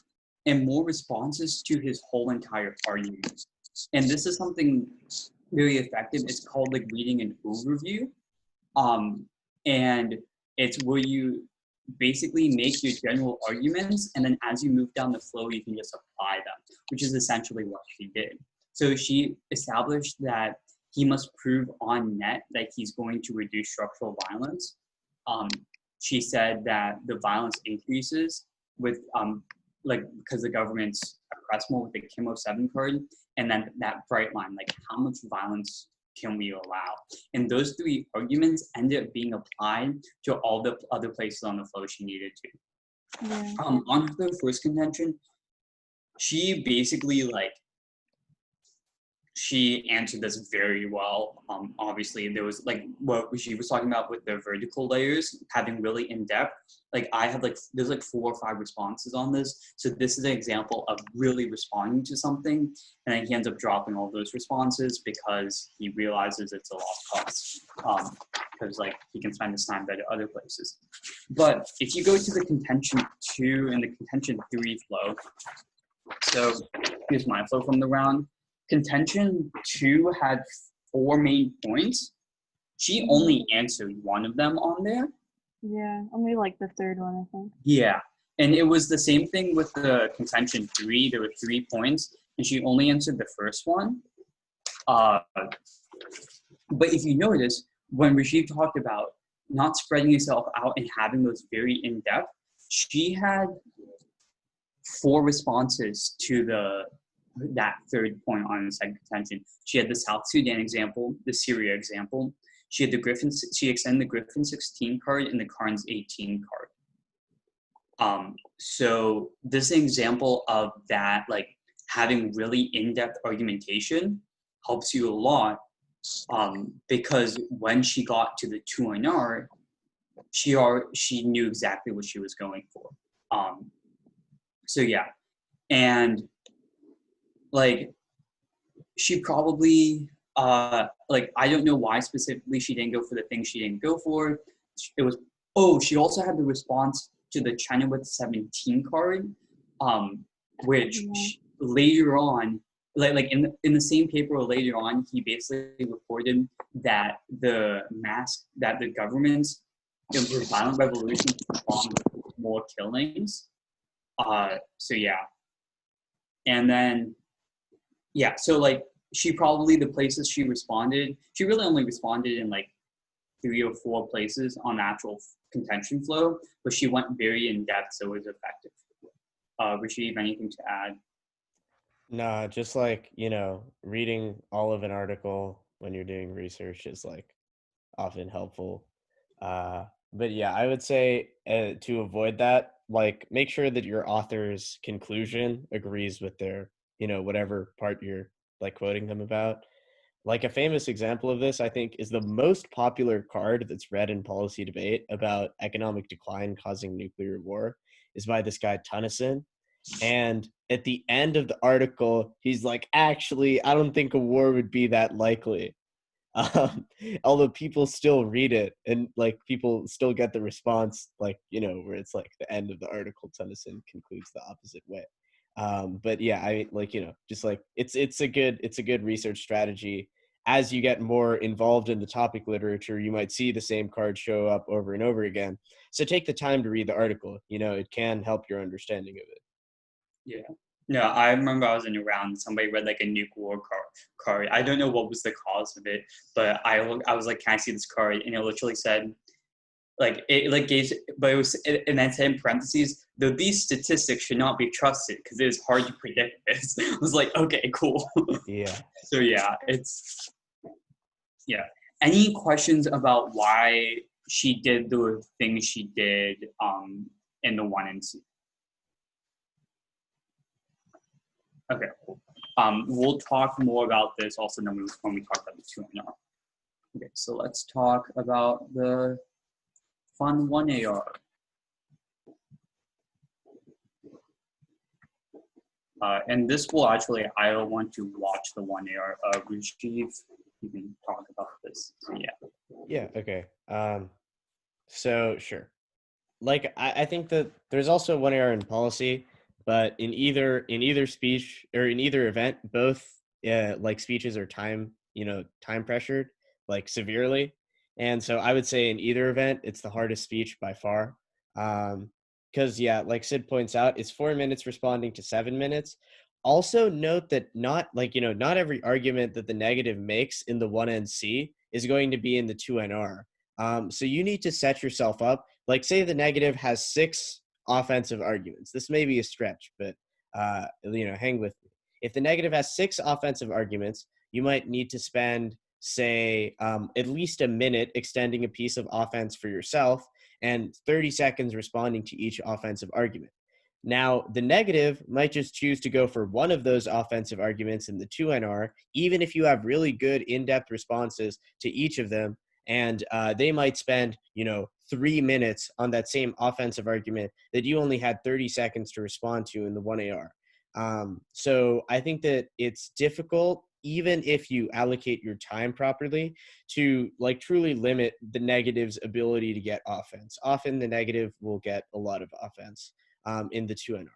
and more responses to his whole entire argument. And this is something very effective. It's called like reading an overview. And it's where you basically make your general arguments, and then as you move down the flow, you can just apply them, which is essentially what she did. So she established that he must prove on net that he's going to reduce structural violence. She said that the violence increases with like because the government's oppressed more with the Kim 07 card, and then that bright line, like how much violence can we allow? And those 3 arguments ended up being applied to all the other places on the flow she needed to. Yeah. On the first contention, she basically she answered this very well. Obviously, there was like what she was talking about with the vertical layers having really in depth. Like I had there's like 4 or 5 responses on this. So this is an example of really responding to something, and then he ends up dropping all those responses because he realizes it's a lost cause. Because like he can spend his time better other places. But if you go to the contention 2 and the contention 3 flow, so here's my flow from the round. Contention 2 had 4 main points. She only answered 1 of them on there. Yeah, only like the 3rd one, I think. Yeah, and it was the same thing with the contention 3. There were 3 points, and she only answered the first one. But if you notice, when Rajiv talked about not spreading yourself out and having those very in-depth, she had 4 responses to that 3rd point on the second contention. She had the South Sudan example, the Syria example. She had she extended the Griffin 16 card and the Carnes 18 card. So this is an example of that, like having really in-depth argumentation helps you a lot, because when she got to the 2NR, she knew exactly what she was going for. So yeah, and like she probably like I don't know why specifically she didn't go for the thing she didn't go for. It was she also had the response to the Chenoweth 17 card, which later on, like in the same paper later on, he basically reported that the governments in violent revolutions spawned more killings. So yeah, and then. Yeah, so like she probably, the places she responded, she really only responded in like 3 or 4 places on the actual contention flow, but she went very in depth, so it was effective. Rajiv, anything to add? Nah, just like, reading all of an article when you're doing research is like often helpful. But yeah, I would say to avoid that, like make sure that your author's conclusion agrees with their, whatever part you're like quoting them about. Like a famous example of this, I think, is the most popular card that's read in policy debate about economic decline causing nuclear war is by this guy Tennyson. And at the end of the article, he's like, actually, I don't think a war would be that likely. Um, Although people still read it and like people still get the response, like, where it's like the end of the article, Tennyson concludes the opposite way. But yeah, I like, just like it's a good research strategy. As you get more involved in the topic literature, you might see the same card show up over and over again. So take the time to read the article. It can help your understanding of it. Yeah. No, I remember I was in a round. Somebody read like a nuke war card. I don't know what was the cause of it, but I was like, "Can I see this card?" And it literally said, like it like gave, but it was, and then said in parentheses, though these statistics should not be trusted because it is hard to predict this. I was like, okay, cool. Yeah. So yeah, yeah. Any questions about why she did the things she did in the 1NC? Okay, cool. We'll talk more about this also when we talk about the 2NR. Okay, so let's talk about the fun 1AR. And this will actually, I want to watch the 1AR. Rajiv, you can talk about this. So yeah. Yeah, okay. So sure. Like I think that there's also 1AR in policy, but in either speech or in either event, both like speeches are time pressured like severely. And so I would say in either event, it's the hardest speech by far. Because yeah, like Sid points out, it's 4 minutes responding to 7 minutes. Also note that not every argument that the negative makes in the 1NC is going to be in the 2NR. So you need to set yourself up. Like say the negative has 6 offensive arguments. This may be a stretch, but hang with me. If the negative has 6 offensive arguments, you might need to spend, say, at least a minute extending a piece of offense for yourself and 30 seconds responding to each offensive argument. Now, the negative might just choose to go for one of those offensive arguments in the 2NR, even if you have really good in-depth responses to each of them, and they might spend 3 minutes on that same offensive argument that you only had 30 seconds to respond to in the 1AR. So I think that it's difficult, even if you allocate your time properly, to like truly limit the negative's ability to get offense. Often the negative will get a lot of offense in the 2NR.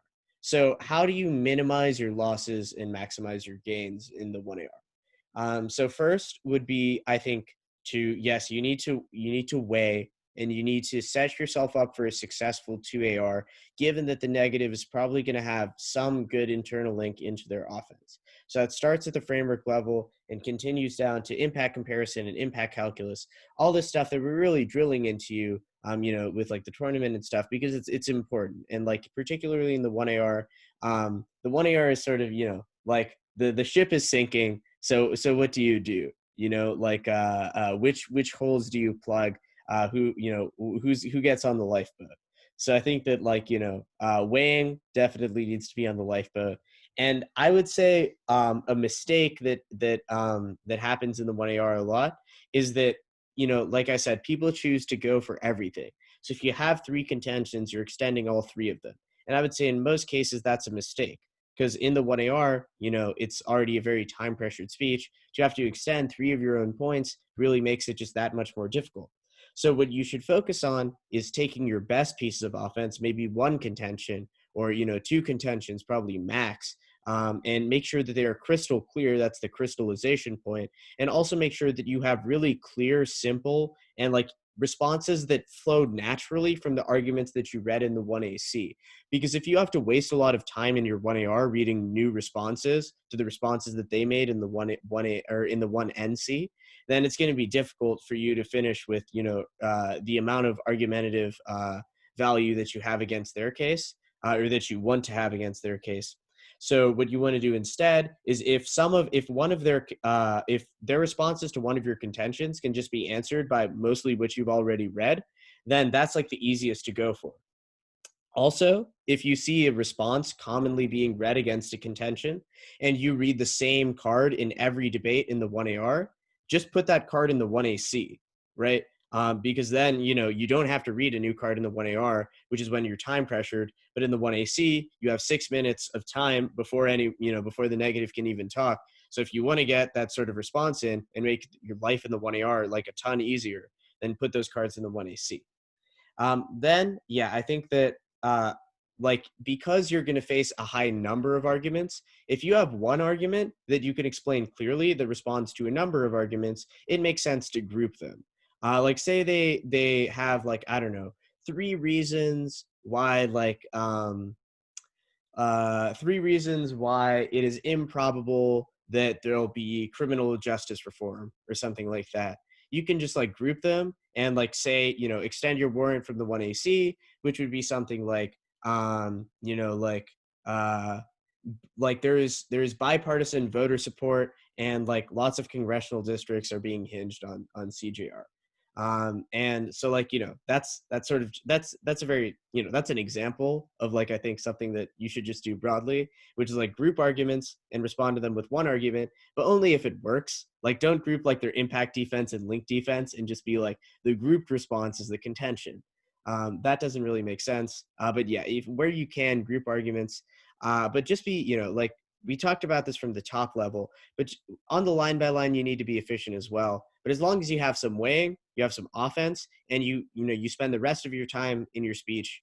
So how do you minimize your losses and maximize your gains in the 1AR? So first would be, I think, you need to weigh and you need to set yourself up for a successful 2AR, given that the negative is probably going to have some good internal link into their offense. So it starts at the framework level and continues down to impact comparison and impact calculus, all this stuff that we're really drilling into, with like the tournament and stuff, because it's important. And like, particularly in the 1AR, the 1AR is sort of, like the ship is sinking. So what do you do? Which holes do you plug? Who gets on the lifeboat? So I think that weighing definitely needs to be on the lifeboat. And I would say a mistake that happens in the 1AR a lot is that, like I said, people choose to go for everything. So if you have 3 contentions, you're extending all 3 of them. And I would say in most cases, that's a mistake. Because in the 1AR, it's already a very time pressured speech. You have to extend 3 of your own points, really makes it just that much more difficult. So what you should focus on is taking your best pieces of offense, maybe 1 contention or, 2 contentions, probably max, and make sure that they are crystal clear. That's the crystallization point. And also make sure that you have really clear, simple, and like responses that flowed naturally from the arguments that you read in the 1AC. Because if you have to waste a lot of time in your 1AR reading new responses to the responses that they made in the 1A or in the 1NC, then it's going to be difficult for you to finish with, the amount of argumentative value that you have against their case, or that you want to have against their case. So what you want to do instead is if their responses to one of your contentions can just be answered by mostly what you've already read, then that's like the easiest to go for. Also, if you see a response commonly being read against a contention and you read the same card in every debate in the 1AR, just put that card in the 1AC, right? Because then, you don't have to read a new card in the 1AR, which is when you're time pressured. But in the 1AC, you have 6 minutes of time before before the negative can even talk. So if you want to get that sort of response in and make your life in the 1AR like a ton easier, then put those cards in the 1AC. Then, yeah, I think that because you're going to face a high number of arguments, if you have one argument that you can explain clearly that responds to a number of arguments, it makes sense to group them. Like say they have like, I don't know, 3 reasons why it is improbable that there'll be criminal justice reform or something like that. You can just like group them and like say, extend your warrant from the 1AC, which would be something like, there is bipartisan voter support and like lots of congressional districts are being hinged on CJR. And so that's a very, that's an example of like, I think something that you should just do broadly, which is like group arguments and respond to them with one argument, but only if it works. Like don't group like their impact defense and link defense and just be like the grouped response is the contention. That doesn't really make sense. But yeah, where you can group arguments, but just be, like we talked about this from the top level, but on the line by line, you need to be efficient as well. But as long as you have some weighing, you have some offense, and you spend the rest of your time in your speech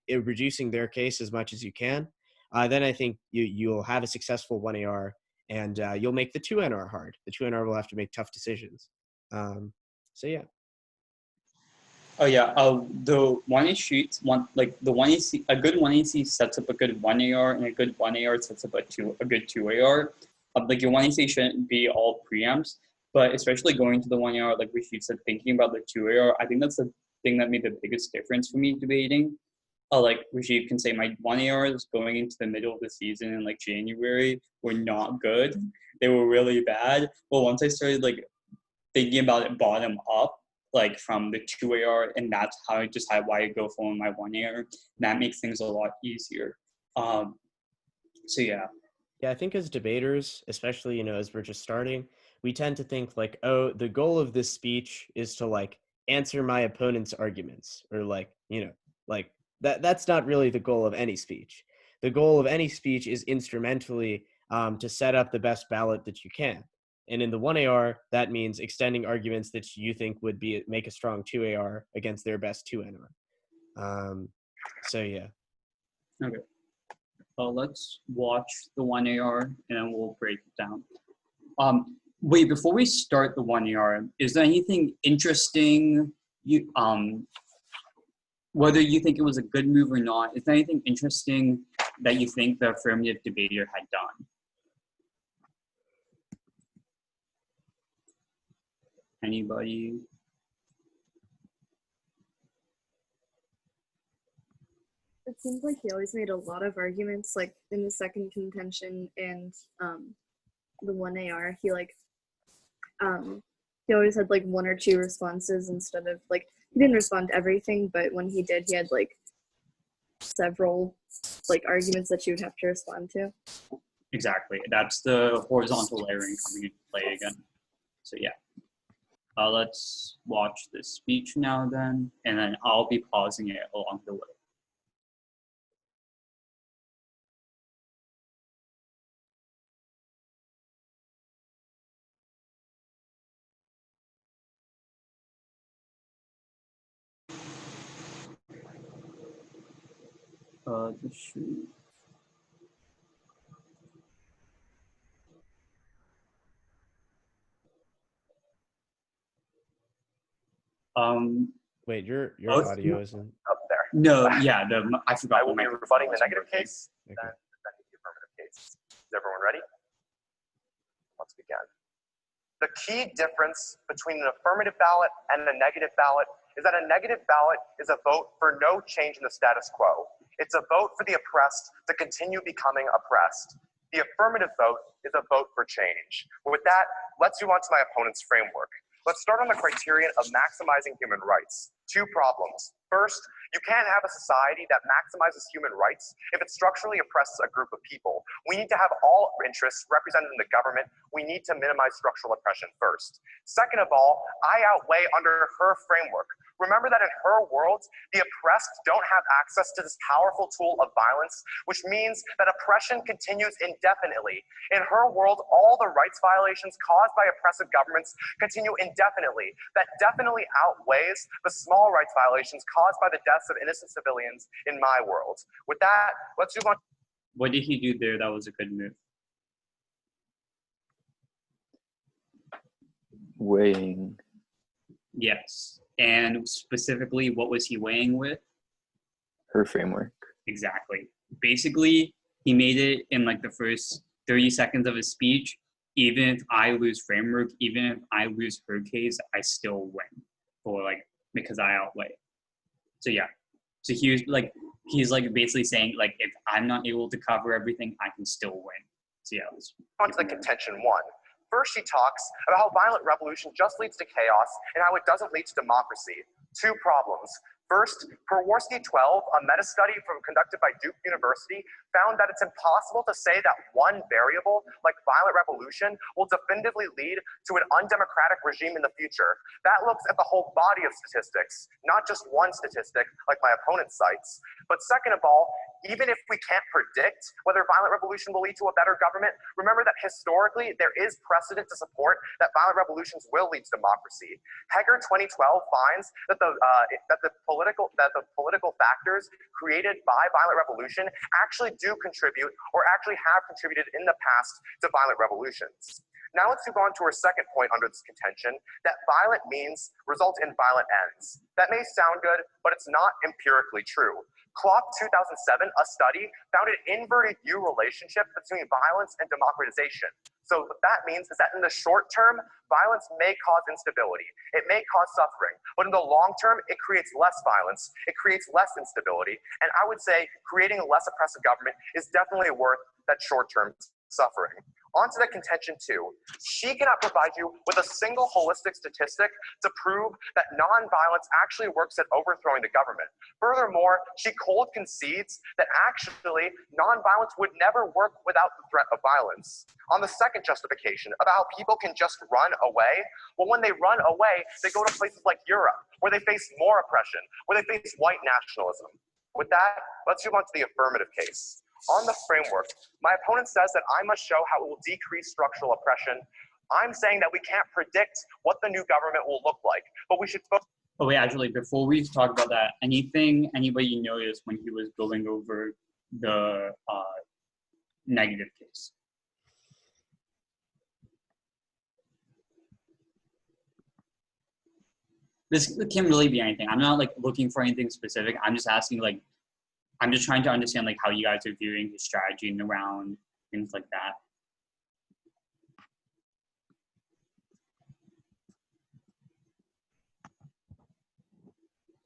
reducing their case as much as you can, then I think you'll have a successful 1AR, and you'll make the 2NR hard. The 2NR will have to make tough decisions. So yeah. Oh yeah, the 1AC, a good 1AC sets up a good 1AR, and a good 1AR sets up a good 2AR. Like your 1AC shouldn't be all preamps, but especially going to the 1AR, like Rashid said, thinking about the 2AR, I think that's the thing that made the biggest difference for me debating. Like Rashid can say my 1ARs going into the middle of the season in like January were not good. They were really bad. But once I started like thinking about it bottom up, like from the 2AR, and that's how I decide why I go for my 1AR. That makes things a lot easier. So yeah. Yeah, I think as debaters, especially, as we're just starting, we tend to think like, oh, the goal of this speech is to like answer my opponent's arguments, or like, like that's not really the goal of any speech. The goal of any speech is instrumentally to set up the best ballot that you can. And in the 1AR, that means extending arguments that you think would make a strong 2AR against their best 2NR. So yeah. Okay. Let's watch the 1AR and then we'll break it down. Wait, before we start the 1AR, is there anything interesting whether you think it was a good move or not, is there anything interesting that you think the affirmative debater had done? Anybody? It seems like he always made a lot of arguments, like in the second contention and the 1AR. He always had like 1 or 2 responses instead of like, he didn't respond to everything, but when he did, he had like several like arguments that you would have to respond to. Exactly. That's the horizontal layering coming into play again. So yeah. Let's watch this speech now then, and then I'll be pausing it along the way. This should... Wait, your Oh, audio isn't up there. No, yeah, I forgot. I will be rebutting the negative case, okay. then defending the affirmative case. Is everyone ready? Let's begin. The key difference between an affirmative ballot and a negative ballot is that a negative ballot is a vote for no change in the status quo. It's a vote for the oppressed to continue becoming oppressed. The affirmative vote is a vote for change. With that, let's move on to my opponent's framework. Let's start on the criterion of maximizing human rights. Two problems. First, you can't have a society that maximizes human rights if it structurally oppresses a group of people. We need to have all interests represented in the government. We need to minimize structural oppression first. Second of all, I outweigh under her framework. Remember that in her world, the oppressed don't have access to this powerful tool of violence, which means that oppression continues indefinitely. In her world, all the rights violations caused by oppressive governments continue indefinitely. That definitely outweighs the small rights violations caused by the deaths of innocent civilians in my world. With that, let's move on. What did he do there that was a good move? Weighing. Yes. And specifically, what was he weighing with? Her framework. Exactly. Basically, he made it in like the first 30 seconds of his speech. Even if I lose framework, even if I lose her case, I still win. Or like, because I outweigh. So yeah. So he's like basically saying like, if I'm not able to cover everything, I can still win. So yeah. On to the contention one. First, she talks about how violent revolution just leads to chaos and how it doesn't lead to democracy. Two problems. First, Prworski 12, a meta-study conducted by Duke University, found that it's impossible to say that one variable, like violent revolution, will definitively lead to an undemocratic regime in the future. That looks at the whole body of statistics, not just one statistic, like my opponent cites. But second of all, even if we can't predict whether violent revolution will lead to a better government, remember that historically there is precedent to support that violent revolutions will lead to democracy. Heger 2012 finds that the political factors created by violent revolution actually do contribute or actually have contributed in the past to violent revolutions. Now let's move on to our second point under this contention, that violent means result in violent ends. That may sound good, but it's not empirically true. Clock 2007, a study, found an inverted U relationship between violence and democratization. So what that means is that in the short term, violence may cause instability. It may cause suffering. But in the long term, it creates less violence. It creates less instability. And I would say creating a less oppressive government is definitely worth that short-term suffering. On to the contention two. She cannot provide you with a single holistic statistic to prove that nonviolence actually works at overthrowing the government. Furthermore, she cold concedes that actually nonviolence would never work without the threat of violence. On the second justification about how people can just run away, well, when they run away, they go to places like Europe, where they face more oppression, where they face white nationalism. With that, let's move on to the affirmative case. On the framework, my opponent says that I must show how it will decrease structural oppression. I'm saying that we can't predict what the new government will look like, but we should focus. Oh wait, actually, before we talk about that, anything anybody noticed when he was going over the negative case? This can't really be anything. I'm not like looking for anything specific. I'm just asking like, I'm just trying to understand like how you guys are viewing his strategy and around things like that.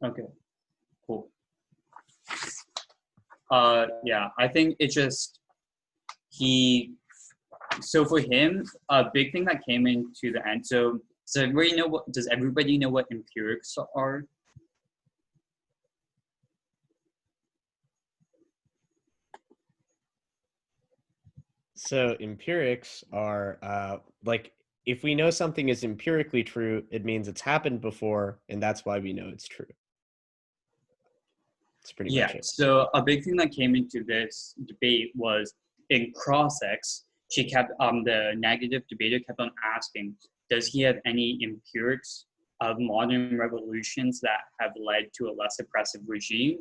Okay, cool. Yeah, I think it's just so for him, a big thing that came into the end. So does everybody know what empirics are? So empirics are like, if we know something is empirically true, it means it's happened before, and that's why we know it's true. That's pretty much it. So a big thing that came into this debate was in cross-ex, the negative debater kept on asking, does he have any empirics of modern revolutions that have led to a less oppressive regime?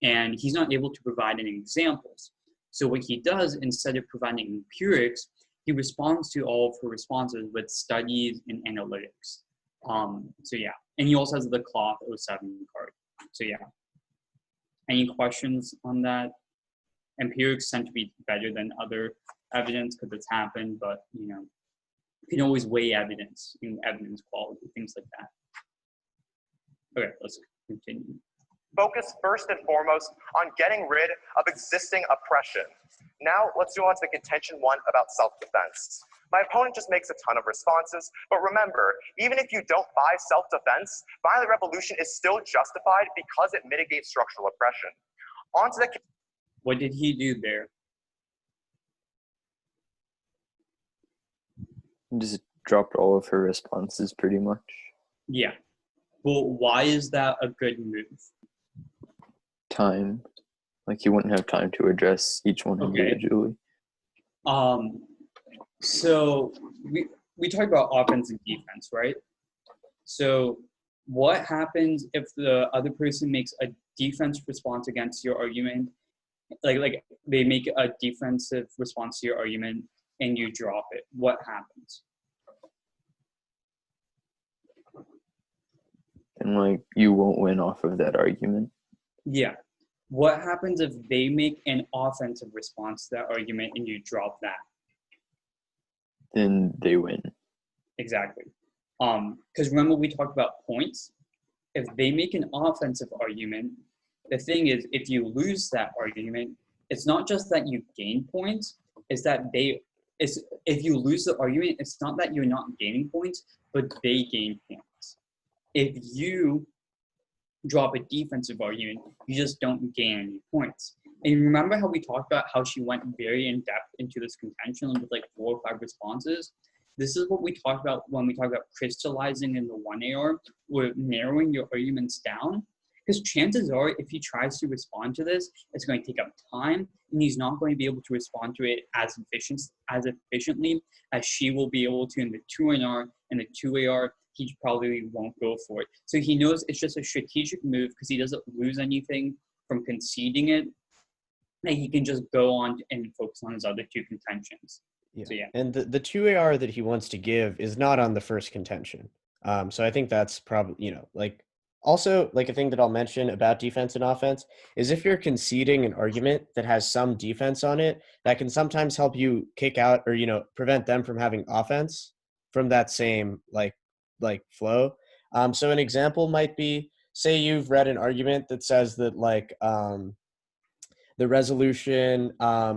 And he's not able to provide any examples. So what he does, instead of providing empirics, he responds to all of her responses with studies and analytics. So yeah, and he also has the Cloth 07 card. So yeah. Any questions on that? Empirics tend to be better than other evidence because it's happened, but you know, you can always weigh evidence in evidence quality, things like that. Okay, let's continue. focus first and foremost on getting rid of existing oppression. Now, let's move on to the contention 1 about self-defense. My opponent just makes a ton of responses, but remember, even if you don't buy self-defense, violent revolution is still justified because it mitigates structural oppression. On to the What did he do there? Just dropped all of her responses pretty much. Yeah. Well, why is that a good move? Time. Like you wouldn't have time to address each one Okay. individually. So we talked about offense and defense, right? So what happens if the other person makes a defense response against your argument? Like they make a defensive response to your argument and you drop it. What happens? And like you won't win off of that argument. Yeah. What happens if they make an offensive response to that argument and you drop that? Then they win. Exactly. Because remember we talked about points. If they make an offensive argument, the thing is, if you lose that argument, it's not just that you gain points, it's that if you lose the argument, it's not that you're not gaining points, but they gain points. If you drop a defensive argument, you just don't gain any points. And remember how we talked about how she went very in depth into this contention with like 4 or 5 responses? This is what we talked about when we talk about crystallizing in the 1AR, or narrowing your arguments down. Because chances are, if he tries to respond to this, it's going to take up time, and he's not going to be able to respond to it as efficiently as she will be able to in the 2NR and the 2AR. He probably won't go for it. So he knows it's just a strategic move because he doesn't lose anything from conceding it, and he can just go on and focus on his other 2 contentions. Yeah. So, yeah. And the 2AR that he wants to give is not on the first contention. So I think that's probably, like, also, like, a thing that I'll mention about defense and offense is if you're conceding an argument that has some defense on it, that can sometimes help you kick out or, prevent them from having offense from that same, like flow. So an example might be, say you've read an argument that says that, like, the resolution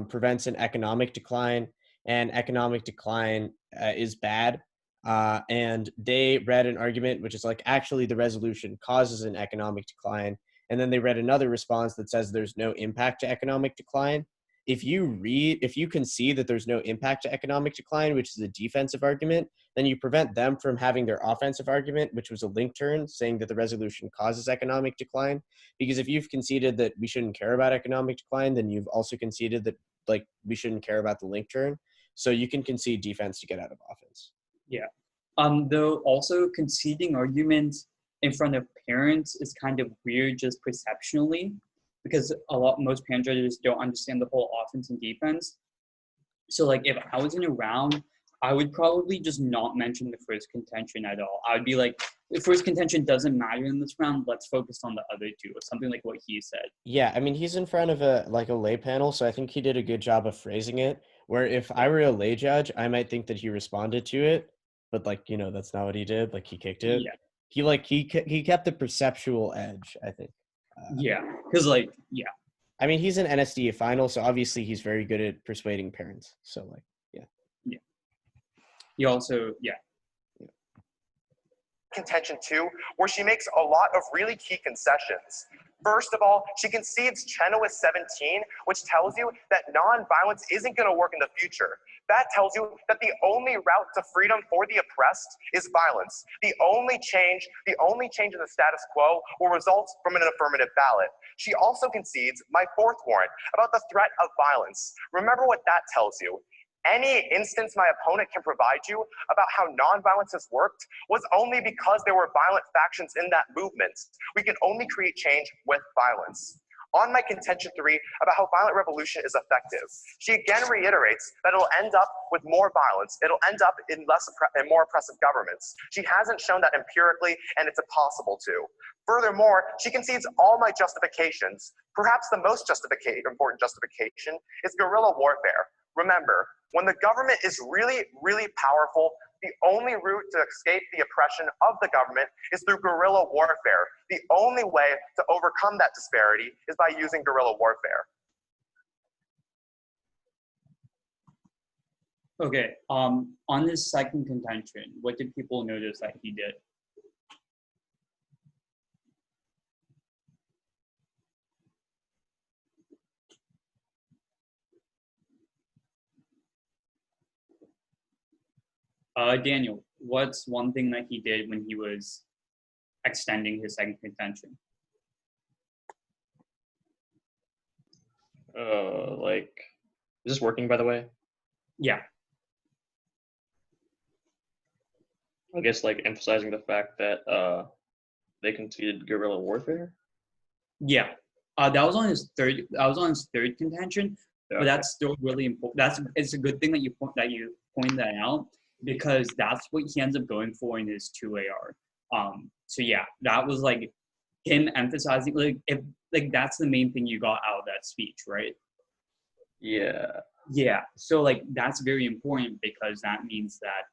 prevents an economic decline, and economic decline is bad. And they read an argument which is like, actually the resolution causes an economic decline. And then they read another response that says there's no impact to economic decline. If you can see that there's no impact to economic decline, which is a defensive argument, then you prevent them from having their offensive argument, which was a link turn, saying that the resolution causes economic decline. Because if you've conceded that we shouldn't care about economic decline, then you've also conceded that, like, we shouldn't care about the link turn. So you can concede defense to get out of offense. Yeah. Though also conceding arguments in front of parents is kind of weird just perceptionally, because most parent judges don't understand the whole offense and defense. So like if I was in a round, I would probably just not mention the first contention at all. I would be like, the first contention doesn't matter in this round, let's focus on the other 2, or something like what he said. Yeah, I mean, he's in front of a lay panel, so I think he did a good job of phrasing it, where if I were a lay judge, I might think that he responded to it, but like, that's not what he did. Like, he kicked it. Yeah. He kept the perceptual edge, I think. Yeah, because yeah. I mean, he's an NSDA final, so obviously he's very good at persuading parents. So like, yeah. Yeah. He also, yeah. Contention 2, where she makes a lot of really key concessions. First of all, she concedes Chenoweth 17, which tells you that non-violence isn't going to work in the future. That tells you that the only route to freedom for the oppressed is violence. The only change in the status quo will result from an affirmative ballot. She also concedes my 4th warrant about the threat of violence. Remember what that tells you. Any instance my opponent can provide you about how nonviolence has worked was only because there were violent factions in that movement. We can only create change with violence. On my contention 3 about how violent revolution is effective, she again reiterates that it'll end up with more violence. It'll end up in more oppressive governments. She hasn't shown that empirically, and it's impossible to. Furthermore, she concedes all my justifications. Perhaps the most important justification is guerrilla warfare. Remember, when the government is really, really powerful, The only route to escape the oppression of the government is through guerrilla warfare. The only way to overcome that disparity is by using guerrilla warfare. Okay, on this second contention, what did people notice that he did? Daniel, what's one thing that he did when he was extending his second contention? Like, is this working, by the way? Yeah, I guess like emphasizing the fact that they conceded guerrilla warfare. yeah. That was on his third. That was on his third contention, but that's still really important. It's a good thing that you point that out, because that's what he ends up going for in his 2AR. So yeah, that was like him emphasizing like that's the main thing you got out of that speech, right? Yeah. Yeah. So like that's very important, because that means that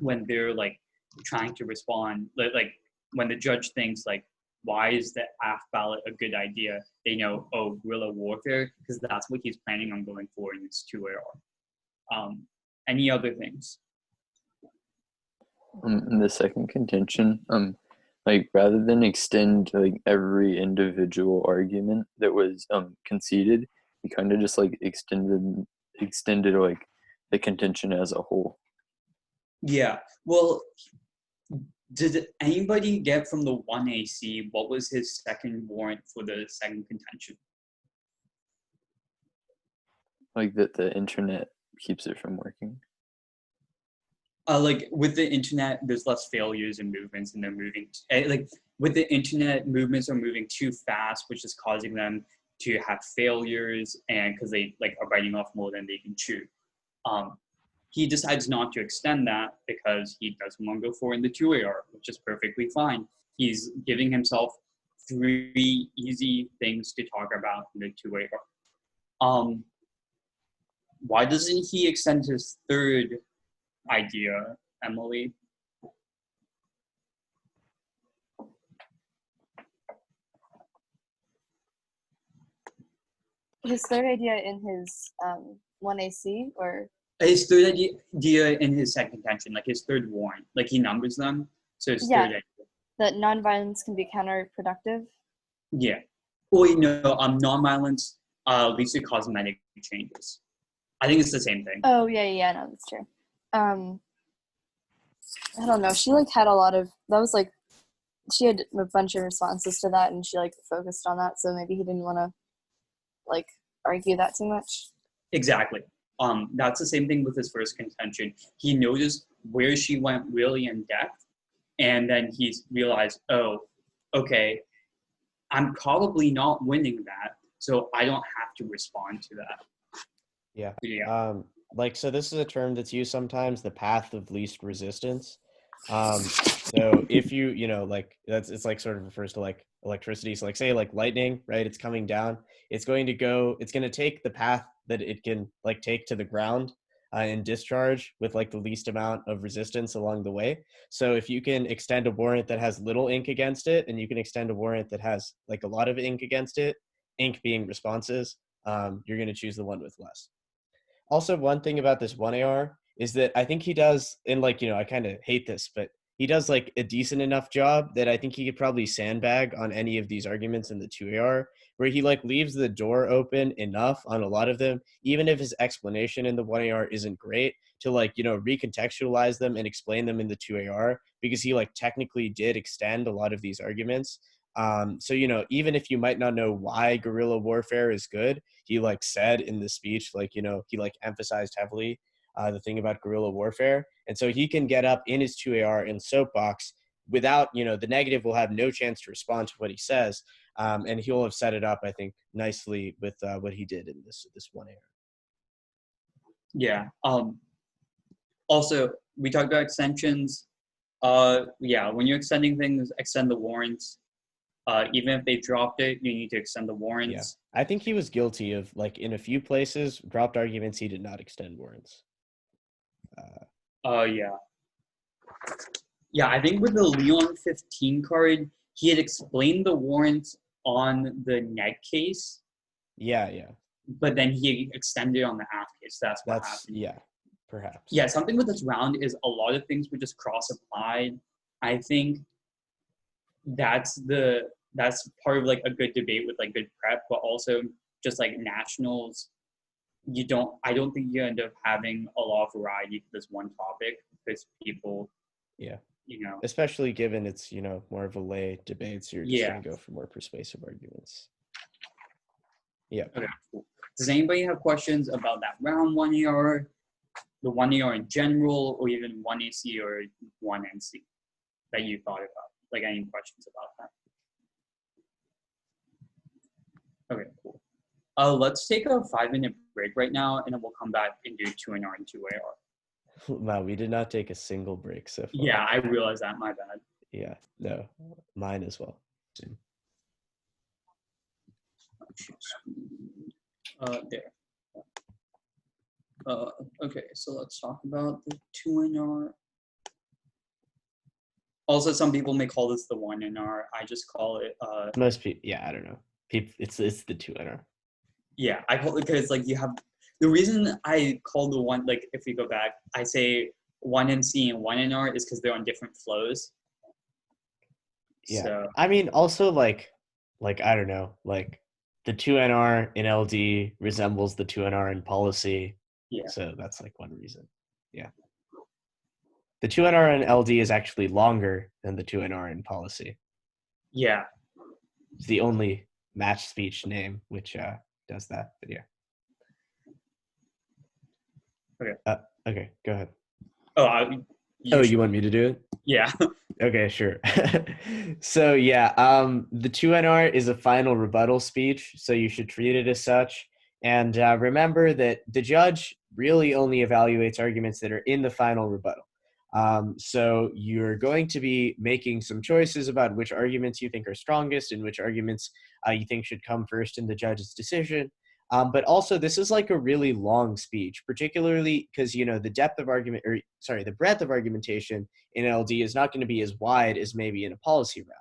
when they're like trying to respond, like when the judge thinks like, why is the AF ballot a good idea? They know, oh, guerrilla warfare, because that's what he's planning on going for in his 2AR. Any other things? In the second contention, like rather than extend like every individual argument that was conceded, he kind of just like extended like the contention as a whole. Yeah. Well, did anybody get from the 1AC what was his second warrant for the second contention? Like that the internet keeps it from working. Like with the internet, there's less failures and movements, and they're moving. Like with the internet, movements are moving too fast, which is causing them to have failures, and because they like are biting off more than they can chew. He decides not to extend that because he doesn't want to go for in the 2AR, which is perfectly fine. He's giving himself 3 easy things to talk about in the 2AR. Why doesn't he extend his third idea, Emily? His third idea in his 1AC, or His third idea in his second contention, like his third warrant, like he numbers them. So his Yeah. third idea. that nonviolence can be counterproductive. Yeah. Wait, no, nonviolence leads to cosmetic changes. I think it's the same thing. Oh yeah, no, that's true. I don't know. She like had a lot of that was like she had a bunch of responses to that, and she like focused on that. So maybe he didn't want to like argue that too much. Exactly. That's the same thing with his first contention. He noticed where she went really in depth, and then he's realized, oh, okay, I'm probably not winning that, so I don't have to respond to that. Yeah. Yeah. Like, so this is a term that's used sometimes, the path of least resistance. So if you know, like it's like sort of refers to like electricity. So like say like lightning, right? It's coming down. It's going to take the path that it can like take to the ground and discharge with like the least amount of resistance along the way. So if you can extend a warrant that has little ink against it, and you can extend a warrant that has like a lot of ink against it, ink being responses, you're going to choose the one with less. Also, one thing about this 1AR is that I think he does, and like, you know, I kind of hate this, but he does like a decent enough job that I think he could probably sandbag on any of these arguments in the 2AR, where he like leaves the door open enough on a lot of them, even if his explanation in the 1AR isn't great, to like, you know, recontextualize them and explain them in the 2AR, because he like technically did extend a lot of these arguments. So, you know, even if you might not know why guerrilla warfare is good, he like said in the speech, like, you know, he like emphasized heavily the thing about guerrilla warfare. And so he can get up in his 2AR in soapbox without, you know, the negative will have no chance to respond to what he says. And he'll have set it up, I think, nicely with what he did in this 1AR. Yeah. Also, we talked about extensions. Yeah, when you're extending things, extend the warrants. Even if they dropped it, you need to extend the warrants. Yeah. I think he was guilty of, like, in a few places, dropped arguments, he did not extend warrants. Yeah. Yeah, I think with the Leon 15 card, he had explained the warrant on the Ned case, Yeah, yeah. but then he extended on the half case. That's what That's happened. yeah, perhaps. Yeah, something with this round is a lot of things were just cross-applied. I think that's part of like a good debate with like good prep, but also just like nationals. I don't think you end up having a lot of variety for this one topic because people, Yeah. Especially Especially given it's, more of a lay debate, so you're just Yeah. going to go for more persuasive arguments. Yeah. Okay, cool. Does anybody have questions about that round 1ER, the 1ER in general, or even 1AC or 1NC that you thought about? Like any questions about that? Okay, cool. Let's take a 5-minute break right now, and then we'll come back and do 2NR and 2AR. Wow, we did not take a single break so far. Yeah, I realize that. My bad. Yeah, no, mine as well. There. Okay, so let's talk about the 2NR. Also, some people may call this the 1NR. I just call it. Most people, yeah, I don't know. It's the 2NR. Yeah, I call it because like you have the reason I call the one, like if we go back, I say 1NC and 1NR is because they're on different flows. Yeah. So, I mean, also like I don't know, like the 2NR in LD resembles the 2NR in policy. Yeah. So that's like one reason. Yeah. The 2NR in LD is actually longer than the 2NR in policy. Yeah. It's the only match speech name which does that. But yeah. Okay. Okay, go ahead. You want me to do it? Yeah. Okay, sure. So yeah, the 2NR is a final rebuttal speech, so you should treat it as such. And remember that the judge really only evaluates arguments that are in the final rebuttal. So you're going to be making some choices about which arguments you think are strongest and which arguments you think should come first in the judge's decision. But also, this is like a really long speech, particularly because, the breadth of argumentation in LD is not going to be as wide as maybe in a policy round.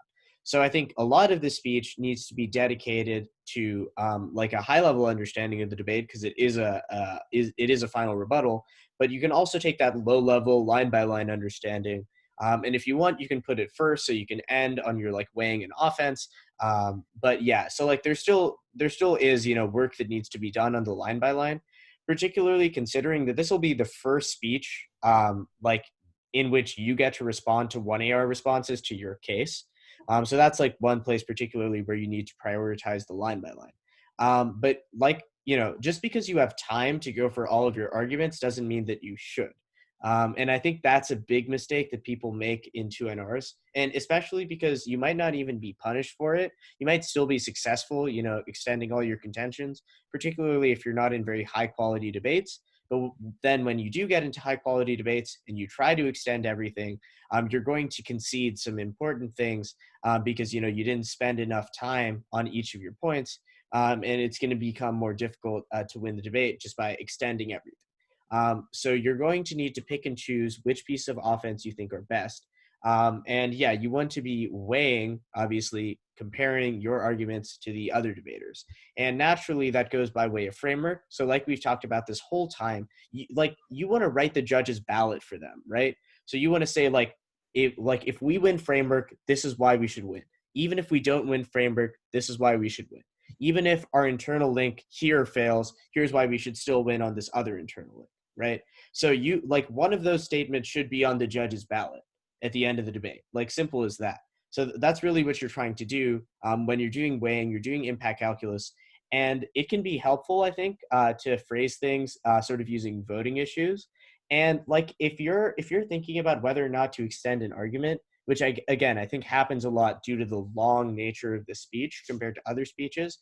So I think a lot of the speech needs to be dedicated to like a high-level understanding of the debate because it is a final rebuttal. But you can also take that low-level, line-by-line understanding, and if you want, you can put it first so you can end on your like weighing an offense. But yeah, so like there still is work that needs to be done on the line-by-line, particularly considering that this will be the first speech like in which you get to respond to 1AR responses to your case. So that's like one place particularly where you need to prioritize the line-by-line. But like, just because you have time to go for all of your arguments doesn't mean that you should. And I think that's a big mistake that people make in 2NRs, and especially because you might not even be punished for it. You might still be successful, extending all your contentions, particularly if you're not in very high quality debates. But then when you do get into high quality debates and you try to extend everything, you're going to concede some important things because, you didn't spend enough time on each of your points. And it's going to become more difficult to win the debate just by extending everything. So you're going to need to pick and choose which piece of offense you think are best. And yeah, you want to be weighing, obviously, comparing your arguments to the other debaters. And naturally, that goes by way of framework. So like we've talked about this whole time, you want to write the judge's ballot for them, right? So you want to say if we win framework, this is why we should win. Even if we don't win framework, this is why we should win. Even if our internal link here fails, here's why we should still win on this other internal link, right? So one of those statements should be on the judge's ballot at the end of the debate, like simple as that. So that's really what you're trying to do when you're doing weighing, you're doing impact calculus. And it can be helpful, I think, to phrase things sort of using voting issues. And like if you're thinking about whether or not to extend an argument, which I think happens a lot due to the long nature of the speech compared to other speeches,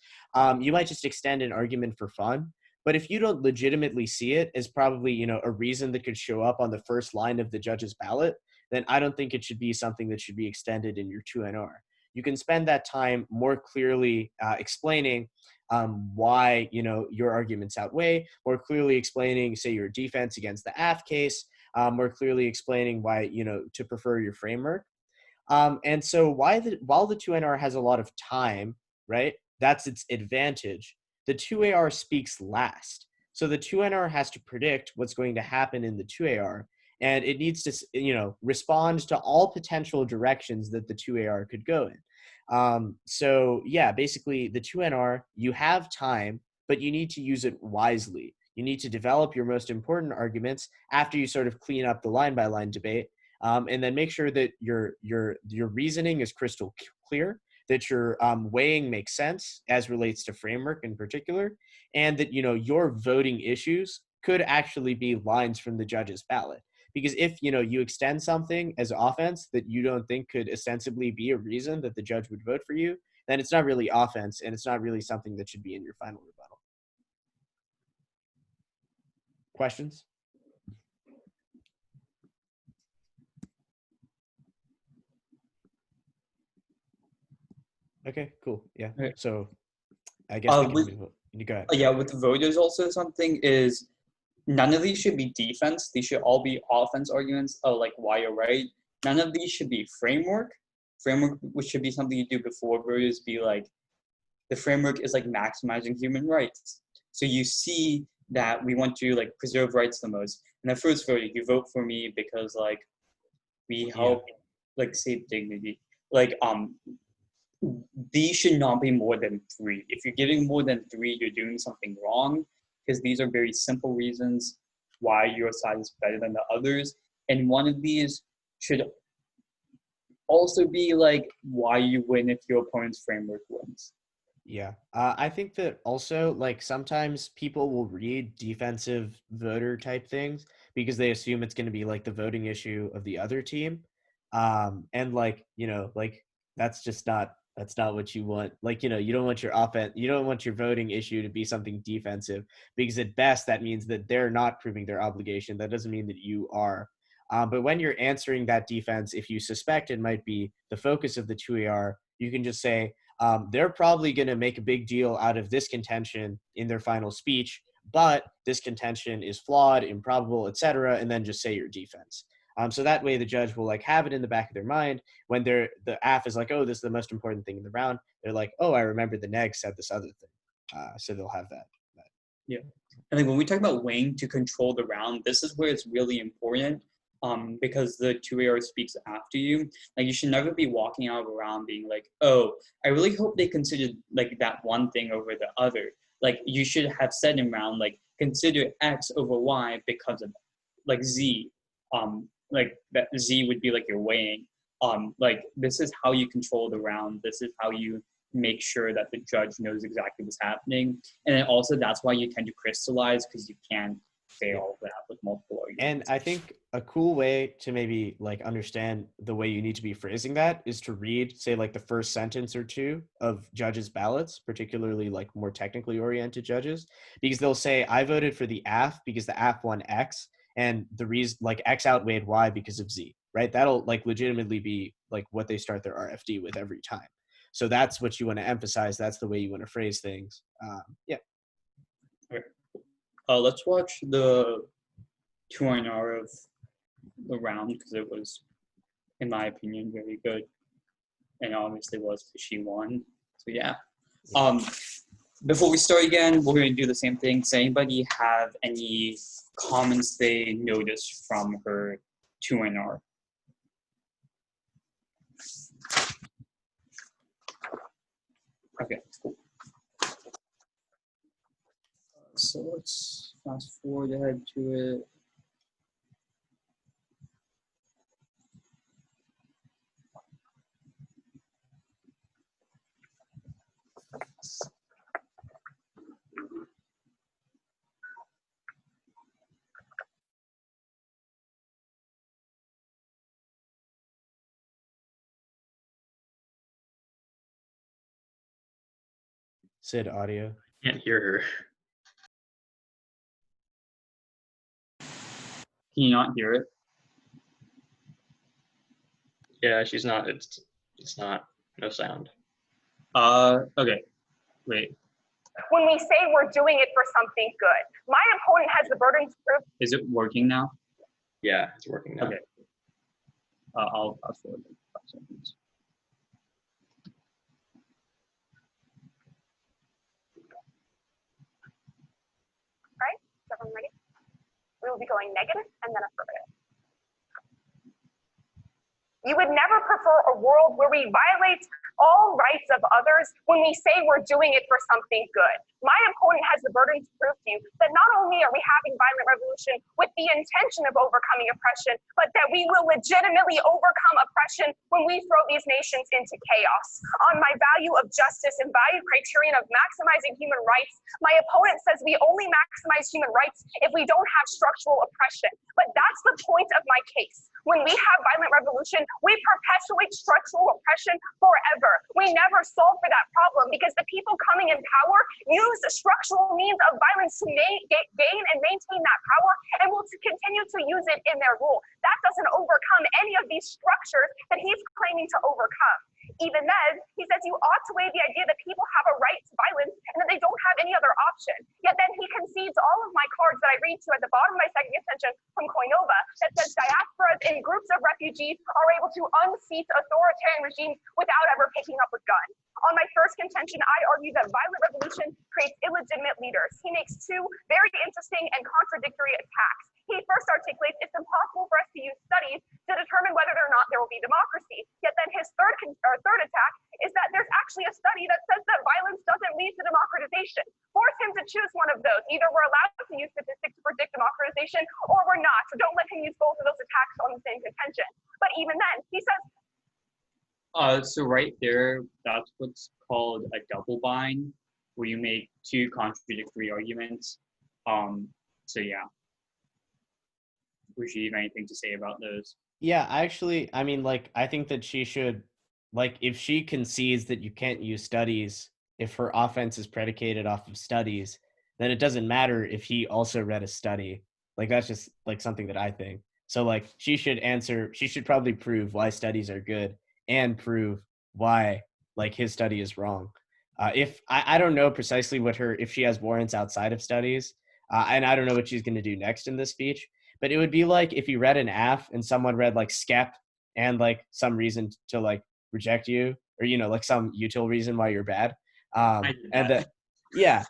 you might just extend an argument for fun. But if you don't legitimately see it as probably, a reason that could show up on the first line of the judge's ballot, then I don't think it should be something that should be extended in your 2NR. You can spend that time more clearly explaining why, your arguments outweigh, or clearly explaining, say, your defense against the AF case, We're clearly explaining why, to prefer your framework. And so while the 2NR has a lot of time, right, that's its advantage, the 2AR speaks last. So the 2NR has to predict what's going to happen in the 2AR, and it needs to, respond to all potential directions that the 2AR could go in. So yeah, basically the 2NR, you have time, but you need to use it wisely. You need to develop your most important arguments after you sort of clean up the line-by-line debate, and then make sure that your reasoning is crystal clear, that your weighing makes sense as relates to framework in particular, and that your voting issues could actually be lines from the judge's ballot. Because if you extend something as offense that you don't think could ostensibly be a reason that the judge would vote for you, then it's not really offense, and it's not really something that should be in your final rebuttal. Questions? Okay, cool. Yeah. Okay. So I guess we can with- move on. You go ahead. Yeah, with the voters also something is none of these should be defense. These should all be offense arguments of like why you're right. None of these should be framework. Framework, which should be something you do before voters, be like the framework is like maximizing human rights. So you see that we want to like preserve rights the most. And the first vote, you vote for me because like we help like save dignity. Like these should not be more than 3. If you're giving more than 3, you're doing something wrong, because these are very simple reasons why your side is better than the others. And one of these should also be like why you win if your opponent's framework wins. Yeah. I think that also, like, sometimes people will read defensive voter type things because they assume it's going to be like the voting issue of the other team. And like, that's not what you want. Like, you don't want your voting issue to be something defensive, because at best that means that they're not proving their obligation. That doesn't mean that you are. But when you're answering that defense, if you suspect it might be the focus of the 2AR, you can just say, they're probably going to make a big deal out of this contention in their final speech, but this contention is flawed, improbable, etc., and then just say your defense. So that way the judge will like have it in the back of their mind when the AF is like, oh, this is the most important thing in the round. They're like, oh, I remember the neg said this other thing. So they'll have that. Yeah. And then when we talk about weighing to control the round, this is where it's really important, because the 2AR speaks after you. Like, you should never be walking out of a round being like, oh, I really hope they considered like that one thing over the other. Like, you should have said in round, like, consider X over Y because of like Z. Like that Z would be like your weighing. Like, this is how you control the round. This is how you make sure that the judge knows exactly what's happening. And then also that's why you tend to crystallize, because you can't say all of that with multiple arguments. And I think a cool way to maybe like understand the way you need to be phrasing that is to read, say, like the first sentence or two of judges' ballots, particularly like more technically oriented judges, because they'll say, I voted for the AF because the AF won X, and the reason like X outweighed Y because of Z, right? That'll like legitimately be like what they start their RFD with every time. So that's what you want to emphasize. That's the way you want to phrase things. Yeah. Okay. Let's watch the 2NR of the round, because it was, in my opinion, very good. And obviously was because she won. So yeah. Before we start again, we're going to do the same thing. Does anybody have any comments they noticed from her 2NR? Okay, cool. So let's fast forward ahead to it. Sid, audio. Can't hear her. Can you not hear it? Yeah, she's not. It's not. No sound. Okay, wait. When we say we're doing it for something good, my opponent has the burden to prove. Is it working now? Yeah, it's working now. Okay. I'll fast forward like 5 seconds. Right? Is everyone ready? We will be going negative and then affirmative. You would never prefer a world where we violate all rights of others when we say we're doing it for something good. My opponent has the burden to prove to you that not only are we having violent revolution with the intention of overcoming oppression, but that we will legitimately overcome oppression when we throw these nations into chaos. On my value of justice and value criterion of maximizing human rights, my opponent says we only maximize human rights if we don't have structural oppression. But that's the point of my case. When we have violent revolution, we perpetuate structural oppression forever. We never solve for that problem because the people coming in power use the structural means of violence to gain and maintain that power and will continue to use it in their rule. That doesn't overcome any of these structures that he's claiming to overcome. Even then, he says you ought to weigh the idea that people have a right to violence and that they don't have any other option. Yet then he concedes all of my cards that I read to at the bottom of my second contention from Koinova that says diasporas and groups of refugees are able to unseat authoritarian regimes without ever picking up a gun. On my first contention, I argue that violent revolution creates illegitimate leaders. He makes two very interesting and contradictory attacks. He first articulates it's impossible for us to use studies to determine whether or not there will be democracy. Yet then his third attack is that there's actually a study that says that violence doesn't lead to democratization. Force him to choose one of those. Either we're allowed to use statistics to predict democratization or we're not. So don't let him use both of those attacks on the same contention. But even then, he says, so right there, that's what's called a double bind, where you make two contradictory arguments. So yeah. Would you have anything to say about those? Yeah, actually, I mean, like, I think that she should, like, if she concedes that you can't use studies, if her offense is predicated off of studies, then it doesn't matter if he also read a study. Like, that's just, like, something that I think. So, like, she should probably prove why studies are good and prove why, like, his study is wrong. I don't know precisely if she has warrants outside of studies, and I don't know what she's going to do next in this speech. But it would be like if you read an AF and someone read like SCEP and like some reason to like reject you, or like some util reason why you're bad. And then yeah.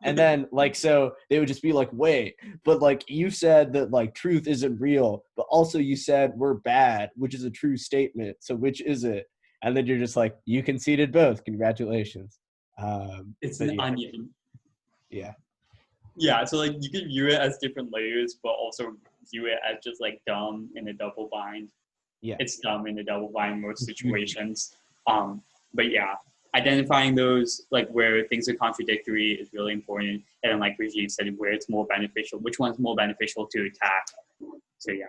And then like so they would just be like, wait, but like you said that like truth isn't real, but also you said we're bad, which is a true statement. So which is it? And then you're just like, you conceded both. Congratulations. It's an onion. Yeah. Yeah, so like you can view it as different layers, but also view it as just like dumb in a double bind. Yeah. It's dumb in a double bind in most situations. But yeah, identifying those like where things are contradictory is really important. And then like Rajiv said, where it's more beneficial, which one's more beneficial to attack. So yeah.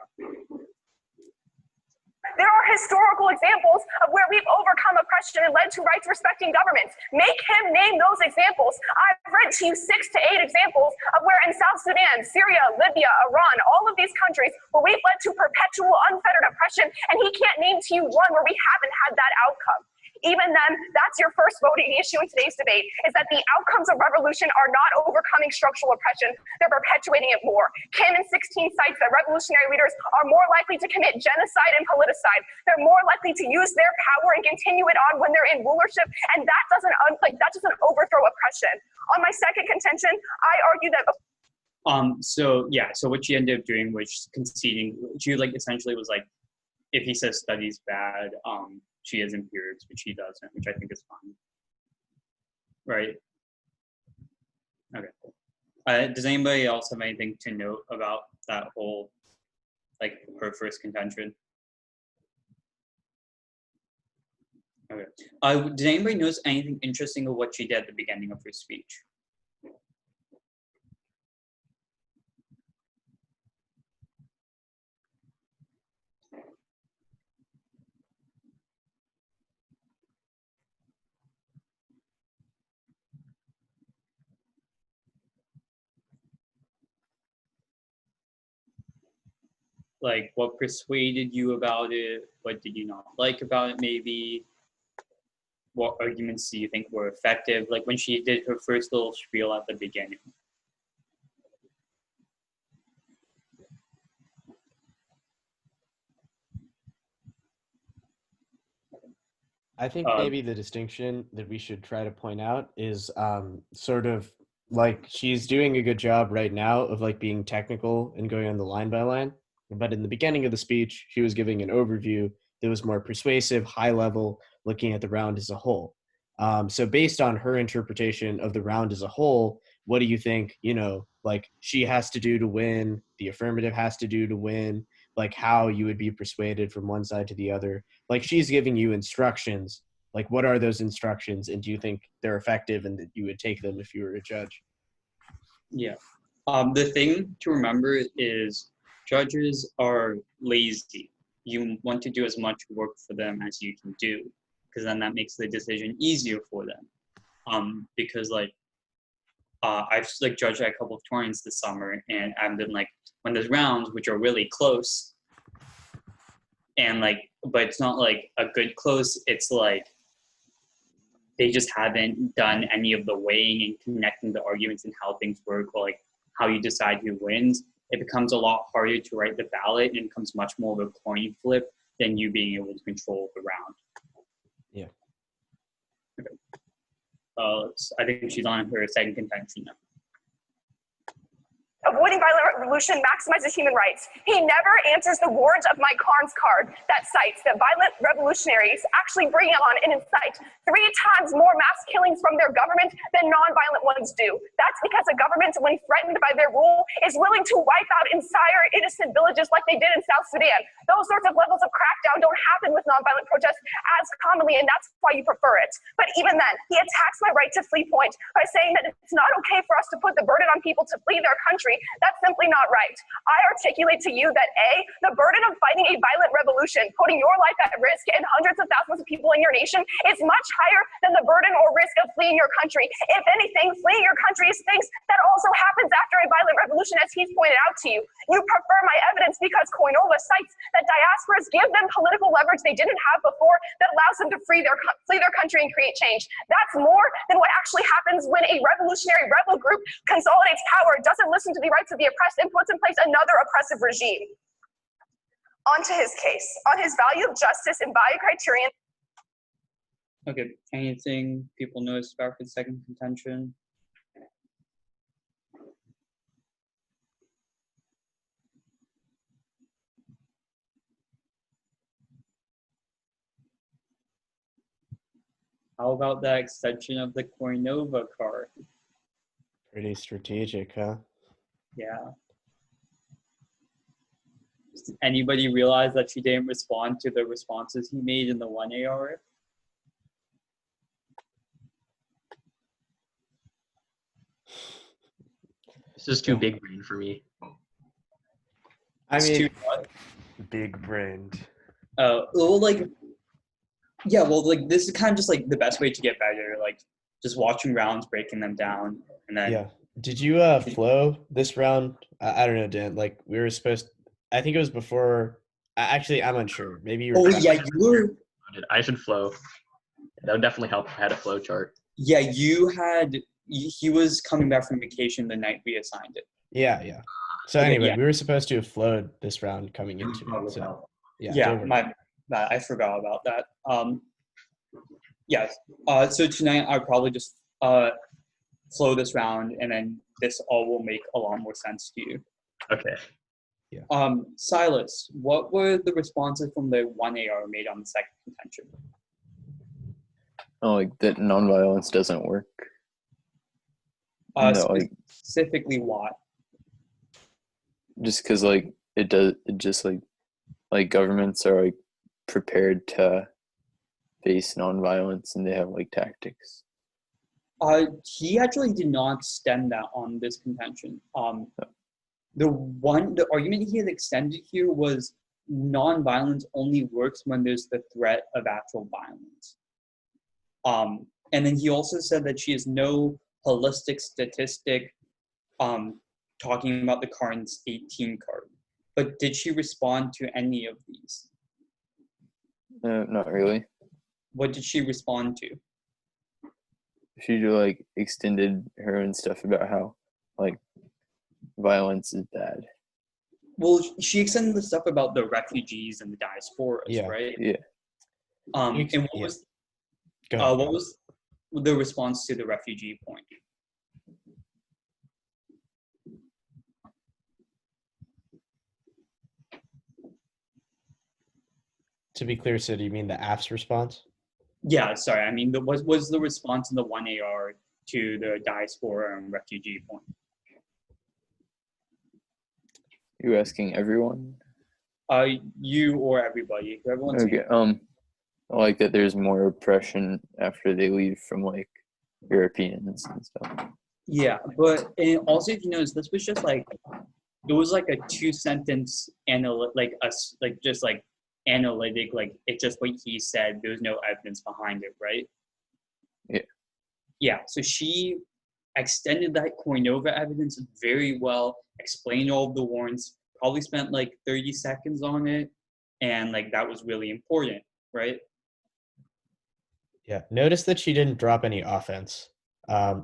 there are historical examples of where we've overcome oppression and led to rights respecting governments. Make him name those examples. I've written to you 6 to 8 examples of where in South Sudan, Syria, Libya, Iran, all of these countries where we've led to perpetual unfettered oppression, and he can't name to you one where we haven't had that outcome. Even then, that's your first voting issue in today's debate, is that the outcomes of revolution are not overcoming structural oppression, they're perpetuating it more. Canon 16 cites that revolutionary leaders are more likely to commit genocide and politicide. They're more likely to use their power and continue it on when they're in rulership, and that doesn't overthrow oppression. On my second contention, I argue that so what she ended up doing was conceding. She like essentially was like, if he says studies bad, she has empirics, which he doesn't, which I think is fine. Right? Okay, cool. Does anybody else have anything to note about that whole, like, her first contention? Okay. Did anybody notice anything interesting of what she did at the beginning of her speech? Like, what persuaded you about it? What did you not like about it, maybe? What arguments do you think were effective? Like, when she did her first little spiel at the beginning. I think Um, maybe the distinction that we should try to point out is sort of like she's doing a good job right now of like being technical and going on the line by line. But in the beginning of the speech, she was giving an overview that was more persuasive, high level, looking at the round as a whole. So based on her interpretation of the round as a whole, what do you think, like she has to do to win, the affirmative has to do to win, like how you would be persuaded from one side to the other? Like she's giving you instructions, like what are those instructions, and do you think they're effective and that you would take them if you were a judge? Yeah. The thing to remember is judges are lazy. You want to do as much work for them as you can do, because then that makes the decision easier for them. Because like I've like judged a couple of tournaments this summer, and I've been like, when there's rounds which are really close, and like, but it's not like a good close. It's like they just haven't done any of the weighing and connecting the arguments and how things work, or like how you decide who wins. It becomes a lot harder to write the ballot, and it becomes much more of a coin flip than you being able to control the round. Yeah. Okay. I think she's on her second contention now. Avoiding violent revolution maximizes human rights. He never answers the words of Mike Carnes' card that cites that violent revolutionaries actually bring on and incite 3 times more mass killings from their government than nonviolent ones do. That's because a government, when threatened by their rule, is willing to wipe out entire innocent villages like they did in South Sudan. Those sorts of levels of crackdown don't happen with nonviolent protests as commonly, and that's why you prefer it. But even then, he attacks my right to flee point by saying that it's not okay for us to put the burden on people to flee their country. That's simply not right. I articulate to you that A, the burden of fighting a violent revolution, putting your life at risk and hundreds of thousands of people in your nation, is much higher than the burden or risk of fleeing your country. If anything, fleeing your country is things that also happens after a violent revolution, as he's pointed out to you. You prefer my evidence because Koinova cites that diasporas give them political leverage they didn't have before that allows them to flee their country and create change. That's more than what actually happens when a revolutionary rebel group consolidates power, doesn't listen to the rights of the oppressed, and puts in place another oppressive regime. On to his case. On his value of justice and value criterion. Okay, anything people notice about the second contention? How about that extension of the Koinova card? Pretty strategic, huh? Yeah. Did anybody realize that she didn't respond to the responses he made in the 1AR? This is too big brain for me. I It's mean, too what? big brained. Well, like, yeah, well, like, this is kind of just, like, the best way to get better, like, just watching rounds, breaking them down, and then... Yeah. Did you flow this round? I don't know, Dan. Like we were supposed. I think it was before. Actually, I'm unsure. Maybe you were. Oh, yeah, you were... I should flow. That would definitely help if I had a flow chart. Yeah, you had... He was coming back from vacation the night we assigned it. Yeah. So Okay, anyway, yeah. we were supposed to have flowed this round coming into it. So Yeah, don't worry. I forgot about that. Yes. So tonight I'll probably just flow this round, and then this all will make a lot more sense to you. Okay. Silas, what were the responses from the 1AR made on the second contention? Oh, like that nonviolence doesn't work. No, like Specifically what? just because like it does. It just like governments are like prepared to face nonviolence, and they have like tactics. He actually did not stem that on this contention. The argument he had extended here was nonviolence only works when there's the threat of actual violence. And then he also said that she has no holistic statistic talking about the Carnes 18 card. But did she respond to any of these? Not really. What did she respond to? She like extended her own stuff about how like violence is bad. Well, she extended the stuff about the refugees and the diasporas, Yeah. right? Yeah. And Go ahead. What was the response to the refugee point? To be clear, Sid, you mean the AF's response? Yeah, sorry. I mean, was the response in the 1AR to the diaspora and refugee point? You asking everyone? You or everybody? Everyone's Okay. I like that there's more oppression after they leave from like Europeans and stuff. Yeah, but and also if you notice, this was just like it was like a 2-sentence analytic, like it's just what he said. There was no evidence behind it, right? Yeah. Yeah. So she extended that Koinova evidence very well, explained all of the warrants, probably spent like 30 seconds on it, and like that was really important, right? Yeah. Notice that she didn't drop any offense.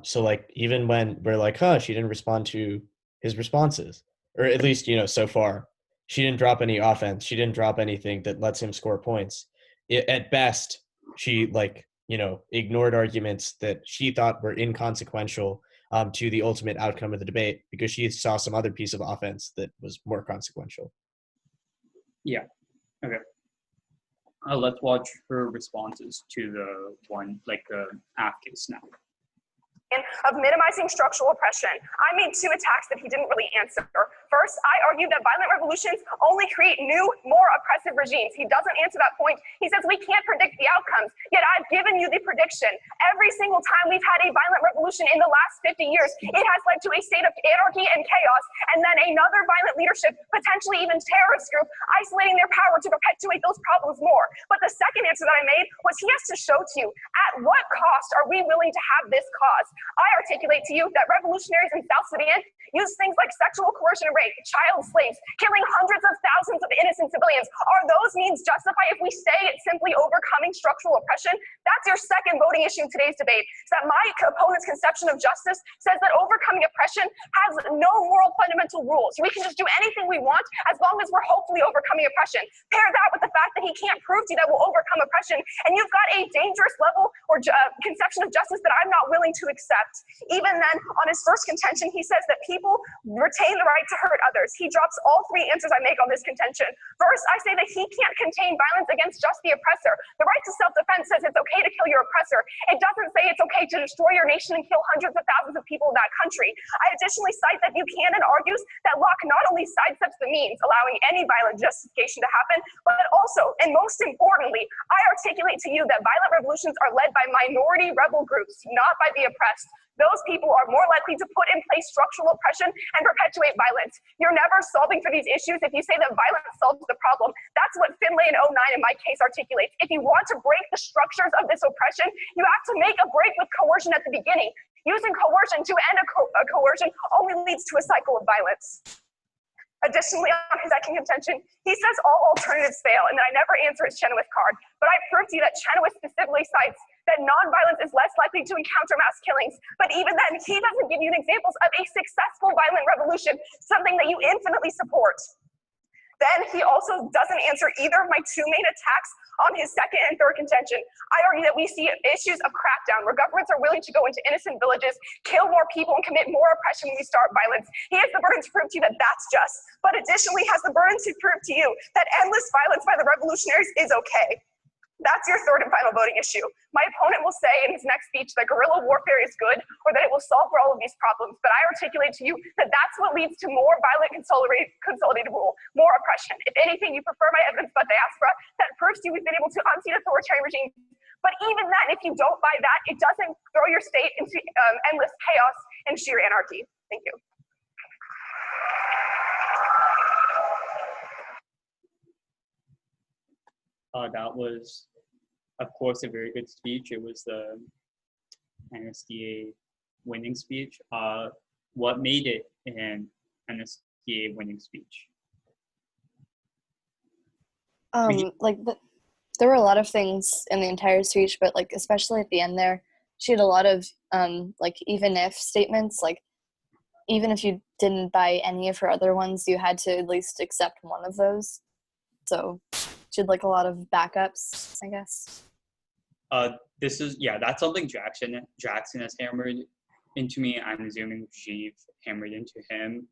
So like even when we're like, she didn't respond to his responses, or at least, so far, she didn't drop any offense. She didn't drop anything that lets him score points. At best, she ignored arguments that she thought were inconsequential to the ultimate outcome of the debate because she saw some other piece of offense that was more consequential. Yeah. Okay. Let's watch her responses to the one, like the AF case now. Of minimizing structural oppression. I made 2 attacks that he didn't really answer. First, I argued that violent revolutions only create new, more oppressive regimes. He doesn't answer that point. He says we can't predict the outcomes, yet I've given you the prediction. Every single time we've had a violent revolution in the last 50 years, it has led to a state of anarchy and chaos, and then another violent leadership, potentially even terrorist group, isolating their power to perpetuate those problems more. But the second answer that I made was he has to show to you, at what cost are we willing to have this cause? I articulate to you that revolutionaries in South Sudan use things like sexual coercion and rape, child slaves, killing hundreds of thousands of innocent civilians. Are those means justified if we say it's simply overcoming structural oppression? That's your second voting issue in today's debate, is that my opponent's conception of justice says that overcoming oppression has no moral fundamental rules. We can just do anything we want as long as we're hopefully overcoming oppression. Pair that with the fact that he can't prove to you that we'll overcome oppression, and you've got a dangerous level or conception of justice that I'm not willing to accept. Even then, on his first contention, he says that people retain the right to hurt others. He drops all 3 answers I make on this contention. First, I say that he can't contain violence against just the oppressor. The right to self-defense says it's okay to kill your oppressor. It doesn't say it's okay to destroy your nation and kill hundreds of thousands of people in that country. I additionally cite that Buchanan argues that Locke not only sidesteps the means, allowing any violent justification to happen, but also, and most importantly, I articulate to you that violent revolutions are led by minority rebel groups, not by the oppressed. Those people are more likely to put in place structural oppression and perpetuate violence. You're never solving for these issues if you say that violence solves the problem. That's what Finlay and 09 in my case articulates. If you want to break the structures of this oppression, you have to make a break with coercion at the beginning. Using coercion to end a coercion only leads to a cycle of violence. Additionally, on his second contention, he says all alternatives fail and that I never answer his Chenoweth card. But I prove to you that Chenoweth specifically cites that nonviolence is less likely to encounter mass killings. But even then, he doesn't give you examples of a successful violent revolution, something that you infinitely support. Then he also doesn't answer either of my 2 main attacks on his second and third contention. I argue that we see issues of crackdown, where governments are willing to go into innocent villages, kill more people, and commit more oppression when we start violence. He has the burden to prove to you that that's just, but additionally has the burden to prove to you that endless violence by the revolutionaries is okay. That's your third and final voting issue. My opponent will say in his next speech that guerrilla warfare is good or that it will solve for all of these problems, but I articulate to you that that's what leads to more violent consolidated rule, more oppression. If anything, you prefer my evidence about diaspora that proves to you we've been able to unseat authoritarian regimes. But even then, if you don't buy that, it doesn't throw your state into endless chaos and sheer anarchy. Thank you. That was, of course, a very good speech. It was the NSDA winning speech. What made it an NSDA winning speech? There were a lot of things in the entire speech, but like especially at the end there, she had a lot of even if statements. Like even if you didn't buy any of her other ones, you had to at least accept one of those. So she had like a lot of backups, I guess. This is, yeah, that's something Jackson has hammered into me. I'm assuming Jeev hammered into him.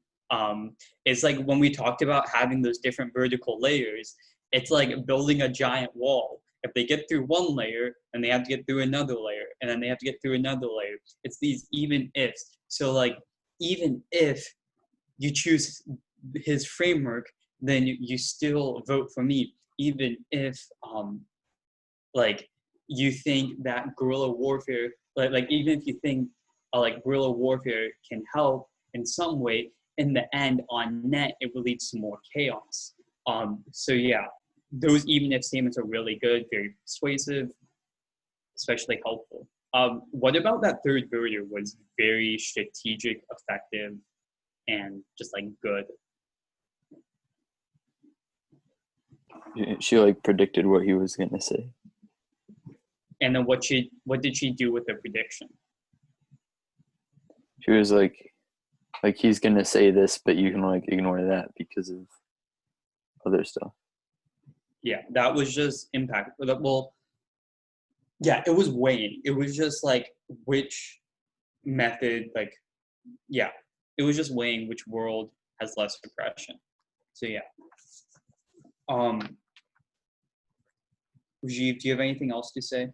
It's like when we talked about having those different vertical layers, it's like building a giant wall. If they get through one layer, and they have to get through another layer, and then they have to get through another layer. It's these even ifs. So like, even if you choose his framework, then you still vote for me, even if like you think that guerrilla warfare, like even if you think like guerrilla warfare can help in some way, in the end on net it will lead to more chaos. So yeah, those even if statements are really good, very persuasive, especially helpful. What about that third voter was very strategic, effective, and just like good? She like predicted what he was gonna say. And then what did she do with the prediction? She was like he's gonna say this, but you can like ignore that because of other stuff. Yeah, that was just impact. Well, yeah, it was weighing. It was just like which method, like, yeah, it was just weighing which world has less oppression. So yeah. Rajiv, do you have anything else to say?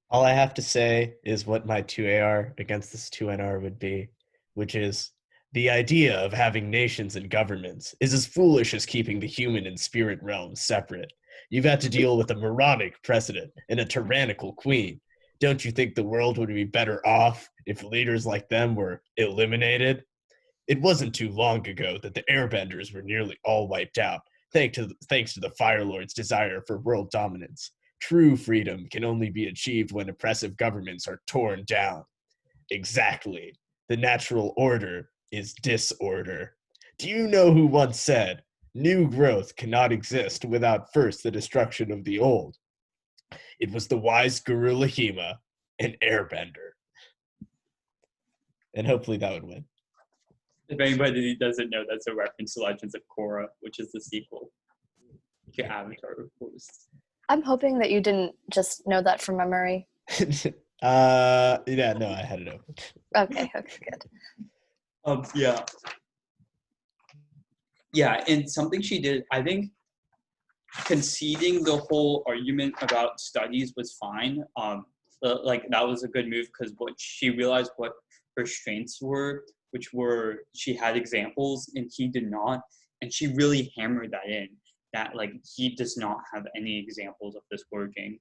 All I have to say is what my 2AR against this 2NR would be, which is the idea of having nations and governments is as foolish as keeping the human and spirit realms separate. You've had to deal with a moronic president and a tyrannical queen. Don't you think the world would be better off if leaders like them were eliminated? It wasn't too long ago that the airbenders were nearly all wiped out, thanks to the Fire Lord's desire for world dominance. True freedom can only be achieved when oppressive governments are torn down. Exactly. The natural order is disorder. Do you know who once said, "New growth cannot exist without first the destruction of the old"? It was the wise Guru Lahima, an airbender. And hopefully that would win. If anybody doesn't know, that's a reference to Legends of Korra, which is the sequel to Avatar, of course. I'm hoping that you didn't just know that from memory. Yeah, no, I had it open. Okay, good. Yeah. Yeah, and something she did, I think conceding the whole argument about studies was fine. Like that was a good move because what she realized what her strengths were, which were she had examples and he did not, and she really hammered that in. That like he does not have any examples of this working.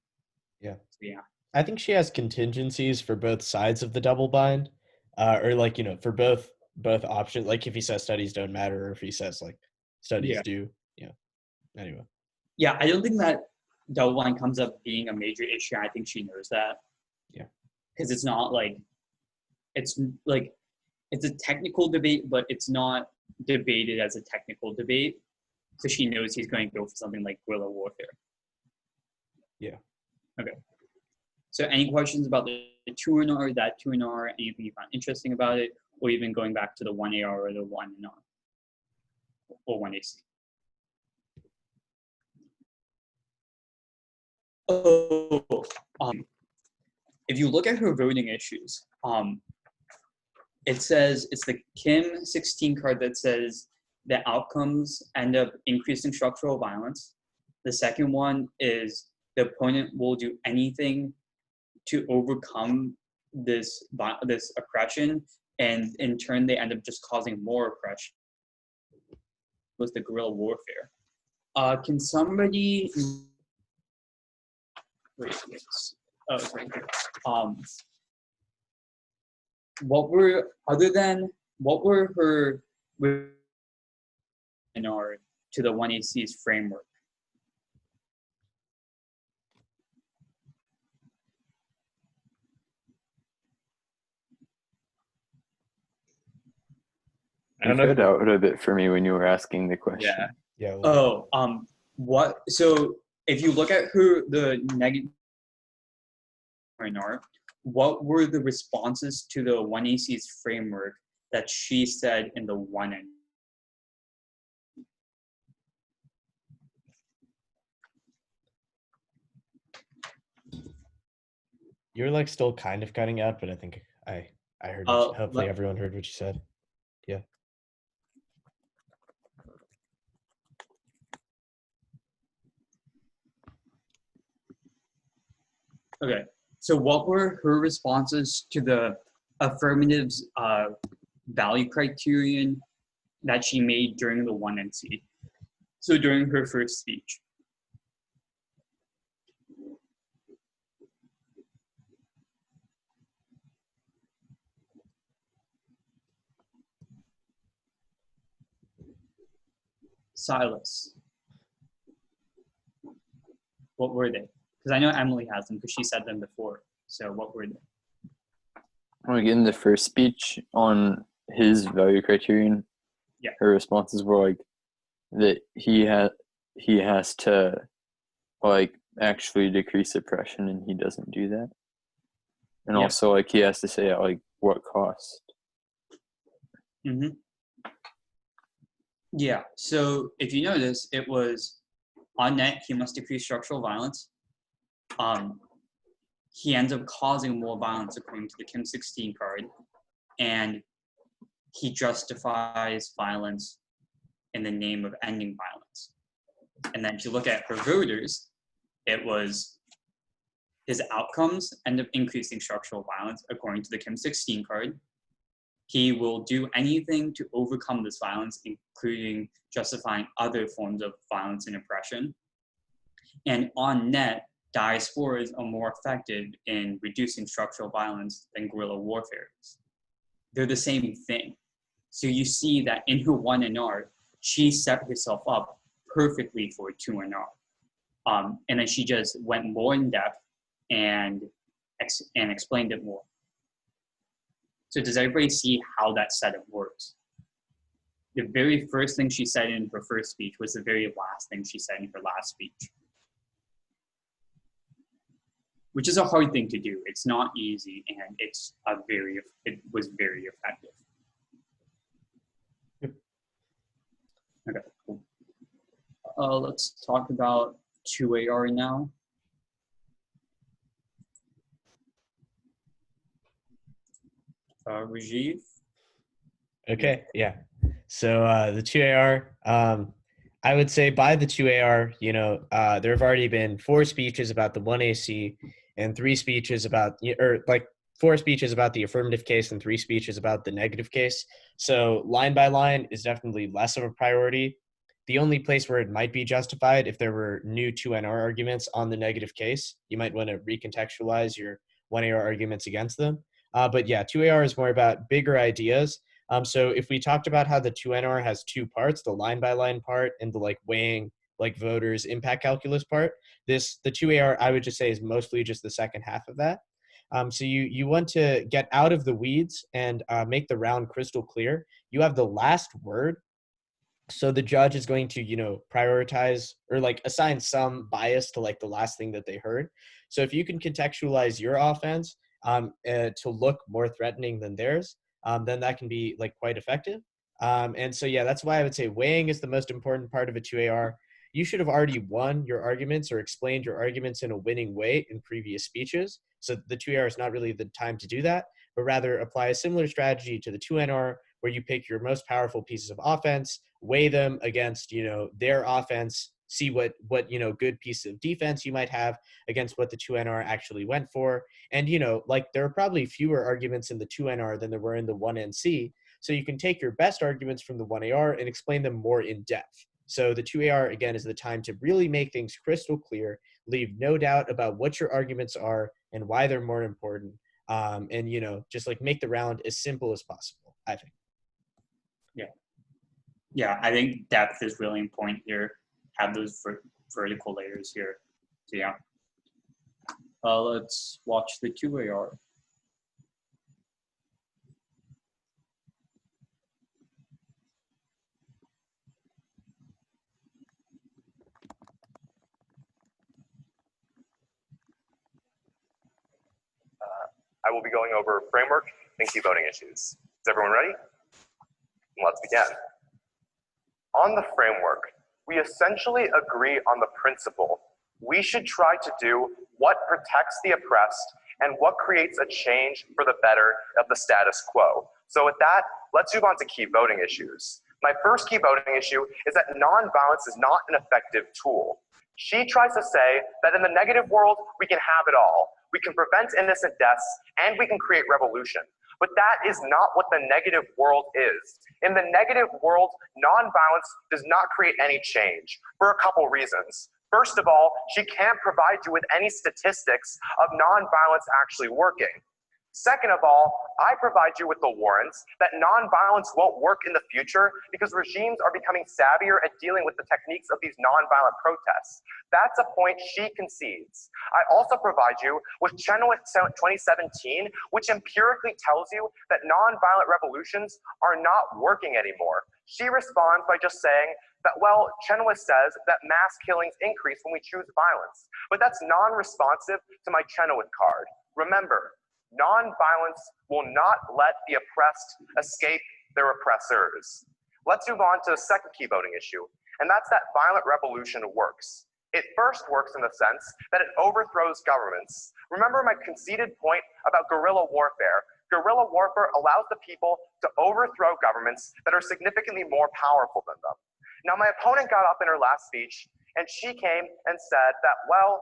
Yeah. So, yeah. I think she has contingencies for both sides of the double bind, or like for both options. Like if he says studies don't matter, or if he says like studies do. Yeah. Anyway. Yeah, I don't think that double bind comes up being a major issue. I think she knows that. Yeah. Because it's not like it's a technical debate, but it's not debated as a technical debate. So she knows he's going to go for something like guerrilla warfare. Yeah. Okay. So any questions about the 2NR, that 2NR, anything you find interesting about it, or even going back to the 1AR or the 1NR or 1AC? If you look at her voting issues, it says it's the Kim 16 card that says the outcomes end up increasing structural violence. The second one is the opponent will do anything to overcome this oppression, and in turn they end up just causing more oppression. Was the guerrilla warfare? Can somebody wait? Oh, it's right here. What were her to the 1AC's framework? You cut out a bit for me when you were asking the question. Yeah. Oh, what? So if you look at the negative minority, what were the responses to the 1AC's framework that she said in the 1N? You're like still kind of cutting out, but I think I heard. Hopefully, everyone heard what you said. Yeah. Okay. So what were her responses to the affirmatives value criterion that she made during the 1NC? So during her first speech. Silas. What were they? Because I know Emily has them because she said them before. So what were they? Well, again, the first speech on his value criterion, yeah, her responses were like that he has to like actually decrease oppression, and he doesn't do that. And also like he has to say at like what cost. Mm-hmm. Yeah, so if you notice, it was on net, he must decrease structural violence. He ends up causing more violence according to the Kim 16 card, and he justifies violence in the name of ending violence. And then if you look at her voters, it was his outcomes end up increasing structural violence according to the Kim 16 card. He will do anything to overcome this violence, including justifying other forms of violence and oppression. And on net, diasporas are more effective in reducing structural violence than guerrilla warfare is. They're the same thing. So you see that in her 1NR, she set herself up perfectly for a 2NR. And then she just went more in depth and explained it more. So does everybody see how that setup works? The very first thing she said in her first speech was the very last thing she said in her last speech. Which is a hard thing to do. It's not easy, and it was very effective. Yep. Okay, cool. Let's talk about 2AR now. Rajiv? Okay, yeah. So the 2AR, I would say by the 2AR, there have already been 4 speeches about the 1AC and 3 speeches about, or like 4 speeches about the affirmative case and 3 speeches about the negative case. So line by line is definitely less of a priority. The only place where it might be justified if there were new 2NR arguments on the negative case, you might want to recontextualize your 1AR arguments against them. But yeah, 2AR is more about bigger ideas. So if we talked about how the 2NR has 2 parts, the line by line part and the like weighing like voters impact calculus part, the 2AR I would just say is mostly just the second half of that. So you want to get out of the weeds and make the round crystal clear. You have the last word. So the judge is going to, prioritize or like assign some bias to like the last thing that they heard. So if you can contextualize your offense to look more threatening than theirs, then that can be like quite effective. And so, yeah, that's why I would say weighing is the most important part of a 2AR. You should have already won your arguments or explained your arguments in a winning way in previous speeches. So the 2AR is not really the time to do that, but rather apply a similar strategy to the 2NR where you pick your most powerful pieces of offense, weigh them against, their offense, see what good piece of defense you might have against what the 2NR actually went for. And, there are probably fewer arguments in the 2NR than there were in the 1NC. So you can take your best arguments from the 1AR and explain them more in depth. So the 2AR, again, is the time to really make things crystal clear, leave no doubt about what your arguments are and why they're more important. And, just like make the round as simple as possible, I think. Yeah, I think depth is really important here. Have those vertical layers here. So yeah. Let's watch the 2AR. I will be going over framework and key voting issues. Is everyone ready? Let's begin. On the framework, we essentially agree on the principle. We should try to do what protects the oppressed and what creates a change for the better of the status quo. So with that, let's move on to key voting issues. My first key voting issue is that nonviolence is not an effective tool. She tries to say that in the negative world, we can have it all. We can prevent innocent deaths, and we can create revolution. But that is not what the negative world is. In the negative world, nonviolence does not create any change for a couple reasons. First of all, she can't provide you with any statistics of nonviolence actually working. Second of all, I provide you with the warrants that nonviolence won't work in the future because regimes are becoming savvier at dealing with the techniques of these nonviolent protests. That's a point she concedes. I also provide you with Chenoweth 2017, which empirically tells you that nonviolent revolutions are not working anymore. She responds by just saying that, well, Chenoweth says that mass killings increase when we choose violence, but that's non-responsive to my Chenoweth card. Remember, nonviolence will not let the oppressed escape their oppressors. Let's move on to the second key voting issue, and that's that violent revolution works. It first works in the sense that it overthrows governments. Remember my conceded point about guerrilla warfare. Guerrilla warfare allows the people to overthrow governments that are significantly more powerful than them. Now, my opponent got up in her last speech, and she came and said that, well,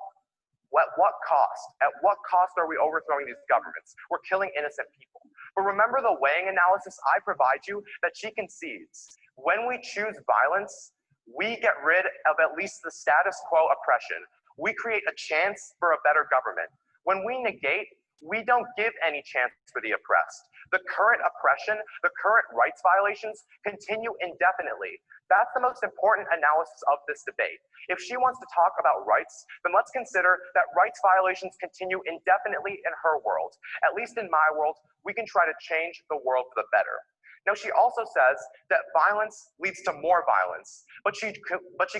at what cost? At what cost are we overthrowing these governments? We're killing innocent people. But remember the weighing analysis I provide you that she concedes. When we choose violence, we get rid of at least the status quo oppression. We create a chance for a better government. When we negate, we don't give any chance for the oppressed. The current oppression, the current rights violations continue indefinitely. That's the most important analysis of this debate. If she wants to talk about rights, then let's consider that rights violations continue indefinitely in her world. At least in my world, we can try to change the world for the better. Now, she also says that violence leads to more violence, but she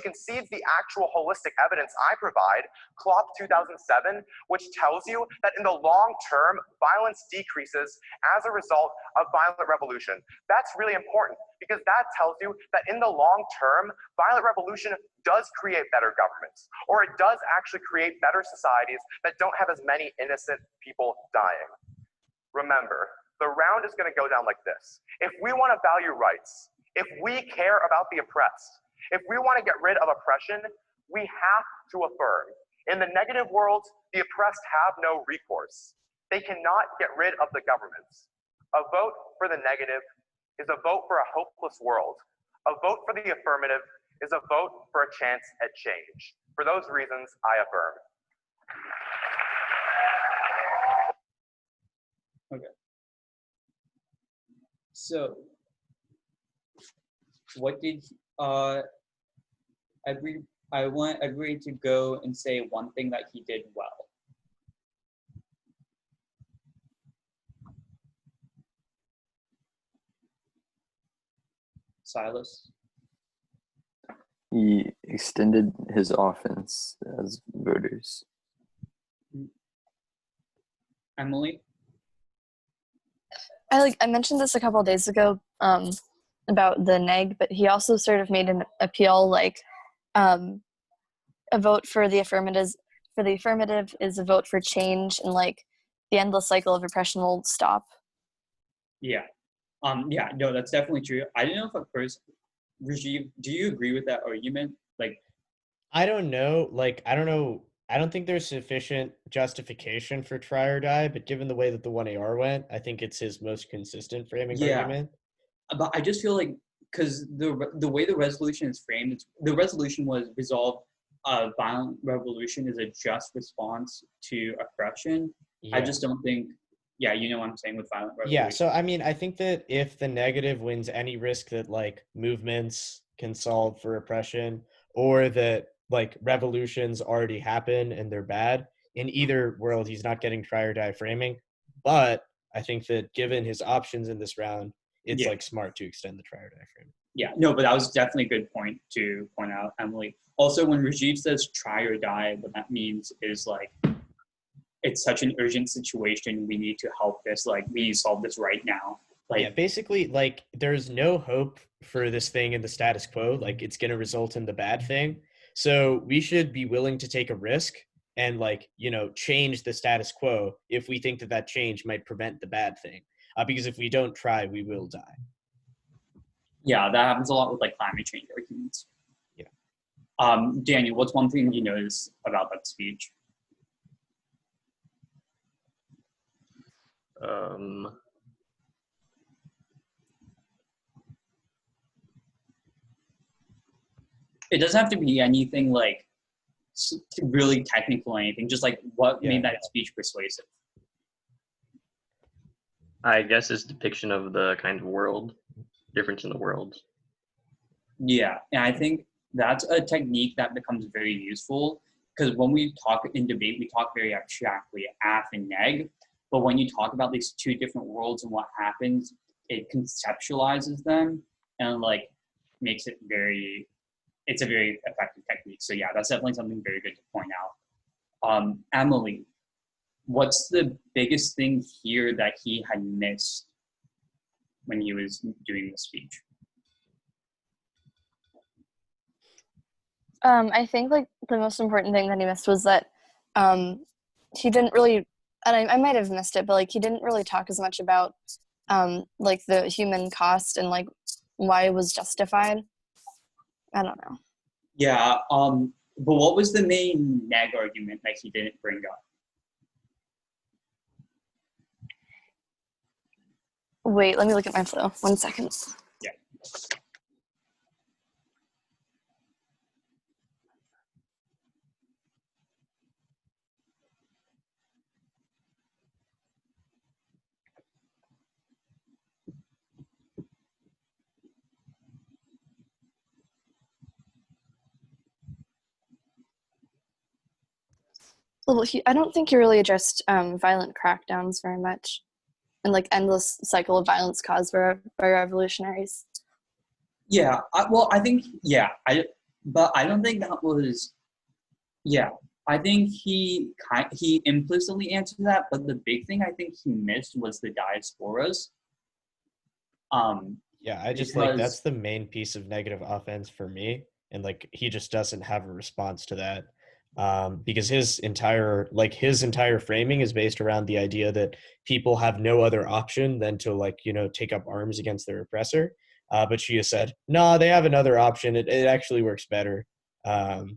concedes the actual holistic evidence I provide, CLOP 2007, which tells you that in the long term, violence decreases as a result of violent revolution. That's really important because that tells you that in the long term, violent revolution does create better governments, or it does actually create better societies that don't have as many innocent people dying. Remember, the round is going to go down like this. If we want to value rights, if we care about the oppressed, if we want to get rid of oppression, we have to affirm. In the negative world, the oppressed have no recourse. They cannot get rid of the governments. A vote for the negative is a vote for a hopeless world. A vote for the affirmative is a vote for a chance at change. For those reasons, I affirm. Okay. So, what did I agree to go and say one thing that he did well. Silas? He extended his offense as voters. Emily? I mentioned this a couple of days ago about the neg, but he also sort of made an appeal like a vote for the affirmative is a vote for change, and like the endless cycle of oppression will stop. Yeah. Yeah, no, that's definitely true. I don't know if at first, Rajiv, do you agree with that argument? Like, I don't know. I don't know. I don't think there's sufficient justification for try or die, but given the way that the 1AR went, I think it's his most consistent framing argument. But I just feel like, because the way the resolution is framed, the resolution was resolve violent revolution is a just response to oppression. Yeah. I just don't think, yeah, you know what I'm saying with violent revolution. Yeah, so I mean, I think that if the negative wins any risk that like movements can solve for oppression, or that like revolutions already happen and they're bad, in either world he's not getting try or die framing. But I think that given his options in this round, it's like smart to extend the try or die framing. Yeah, no, but that was definitely a good point to point out, Emily. Also, when Rajiv says try or die, what that means is like, it's such an urgent situation. We need to help this. Like, we need to solve this right now. Like, yeah, basically, like, there's no hope for this thing in the status quo. Like, it's going to result in the bad thing. So we should be willing to take a risk and like, you know, change the status quo if we think that that change might prevent the bad thing. Because if we don't try, we will die. Yeah, that happens a lot with like climate change arguments. Yeah. Daniel, what's one thing you noticed about that speech? It doesn't have to be anything like really technical or anything, just like what made that speech persuasive. I guess his depiction of the kind of world, difference in the world. Yeah, and I think that's a technique that becomes very useful because when we talk in debate, we talk very abstractly, af and neg. But when you talk about these two different worlds and what happens, it conceptualizes them and like makes it very, it's a very effective technique. So yeah, that's definitely something very good to point out. Emily, what's the biggest thing here that he had missed when he was doing the speech? I think like the most important thing that he missed was that he didn't really, and I might have missed it, but like he didn't really talk as much about like the human cost and like why it was justified. I don't know. Yeah, but what was the main neg argument that he didn't bring up? Wait, let me look at my flow. 1 second. Yeah. Well, I don't think he really addressed violent crackdowns very much, and like endless cycle of violence caused by revolutionaries. Yeah, I think, but I don't think that was, I think he implicitly answered that, but the big thing I think he missed was the diasporas. Yeah, I just like, that's the main piece of negative offense for me. And like, he just doesn't have a response to that. Because his entire framing is based around the idea that people have no other option than to like, you know, take up arms against their oppressor. But she has said, no, they have another option. It actually works better. And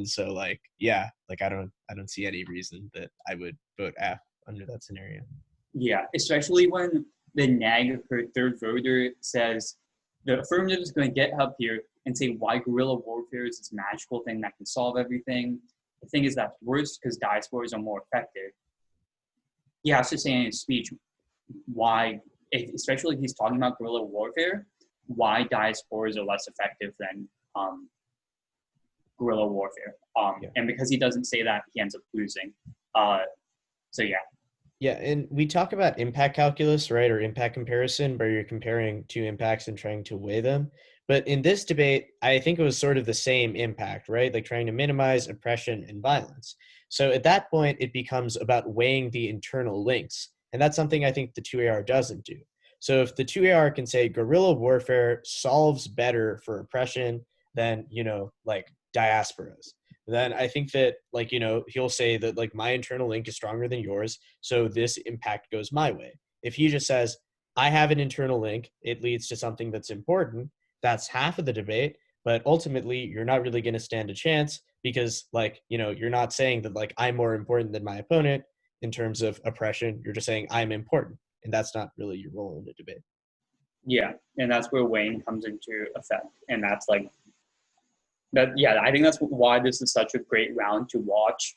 so like, yeah, like I don't see any reason that I would vote F under that scenario. Yeah, especially when the nag, her third voter, says the affirmative is going to get up here and say why guerrilla warfare is this magical thing that can solve everything. The thing is that's worse because diasporas are more effective. He has to say in his speech why, especially if he's talking about guerrilla warfare, why diasporas are less effective than guerrilla warfare. And because he doesn't say that, he ends up losing. So yeah. Yeah, and we talk about impact calculus, right, or impact comparison, where you're comparing two impacts and trying to weigh them. But in this debate, I think it was sort of the same impact, right? Like trying to minimize oppression and violence. So at that point, it becomes about weighing the internal links. And that's something I think the 2AR doesn't do. So if the 2AR can say guerrilla warfare solves better for oppression than, you know, like diasporas, then I think that, like, you know, he'll say that like my internal link is stronger than yours, so this impact goes my way. If he just says, I have an internal link, it leads to something that's important, that's half of the debate, but ultimately you're not really going to stand a chance because, like, you know, you're not saying that like I'm more important than my opponent in terms of oppression. You're just saying I'm important, and that's not really your role in the debate. Yeah, and that's where weighing comes into effect, and that's like that. Yeah, I think that's why this is such a great round to watch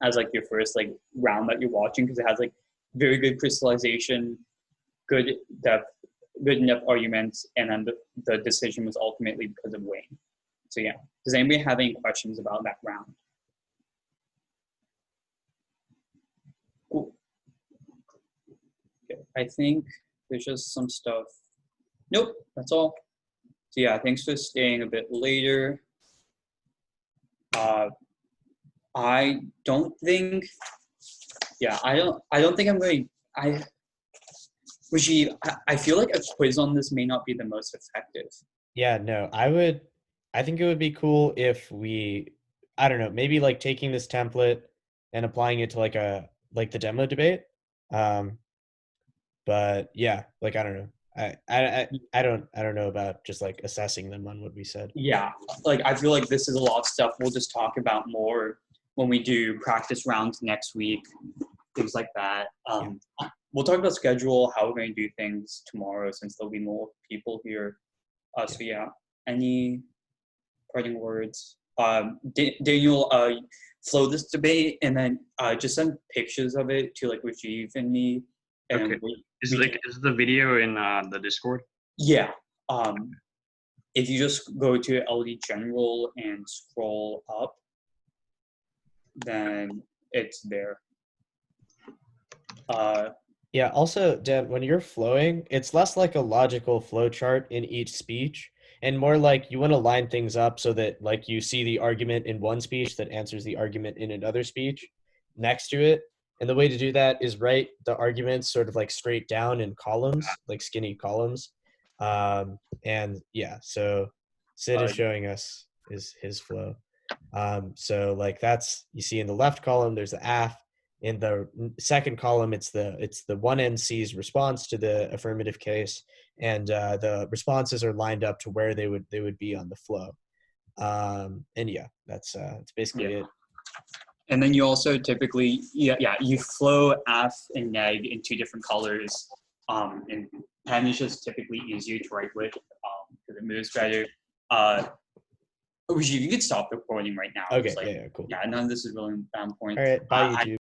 as like your first like round that you're watching, because it has like very good crystallization, good depth, good enough arguments, and then the decision was ultimately because of weighing. So yeah, does anybody have any questions about that round? Cool. Okay, I think there's just some stuff. Nope, that's all. So yeah, thanks for staying a bit later. I don't think I'm going. I feel like a quiz on this may not be the most effective. Yeah, no, I think it would be cool if we, I don't know, maybe like taking this template, and applying it to like the demo debate. But yeah, like I don't know. I don't know about just like assessing them on what we said. Yeah, like I feel like this is a lot of stuff we'll just talk about more when we do practice rounds next week, things like that. We'll talk about schedule, how we're going to do things tomorrow since there'll be more people here. So yeah, any parting words? Daniel, flow this debate and then just send pictures of it to like Rajiv and me. And Okay. Is the video in the Discord? yeah. If you just go to LD General and scroll up, then it's there. Yeah, also, Dan, when you're flowing, it's less like a logical flow chart in each speech and more like you want to line things up so that like you see the argument in one speech that answers the argument in another speech next to it. And the way to do that is write the arguments sort of like straight down in columns, like skinny columns. And yeah, so Sid is showing us his flow. So like that's, you see in the left column, there's the AF. In the second column, it's the one NC's response to the affirmative case, and the responses are lined up to where they would be on the flow. And yeah, that's basically it. And then you also typically, you flow F and neg in two different colors. And pen is just typically easier to write with because it moves better. You could stop recording right now. Okay, like, yeah, cool. Yeah, none of this is really important. All right, bye YouTube.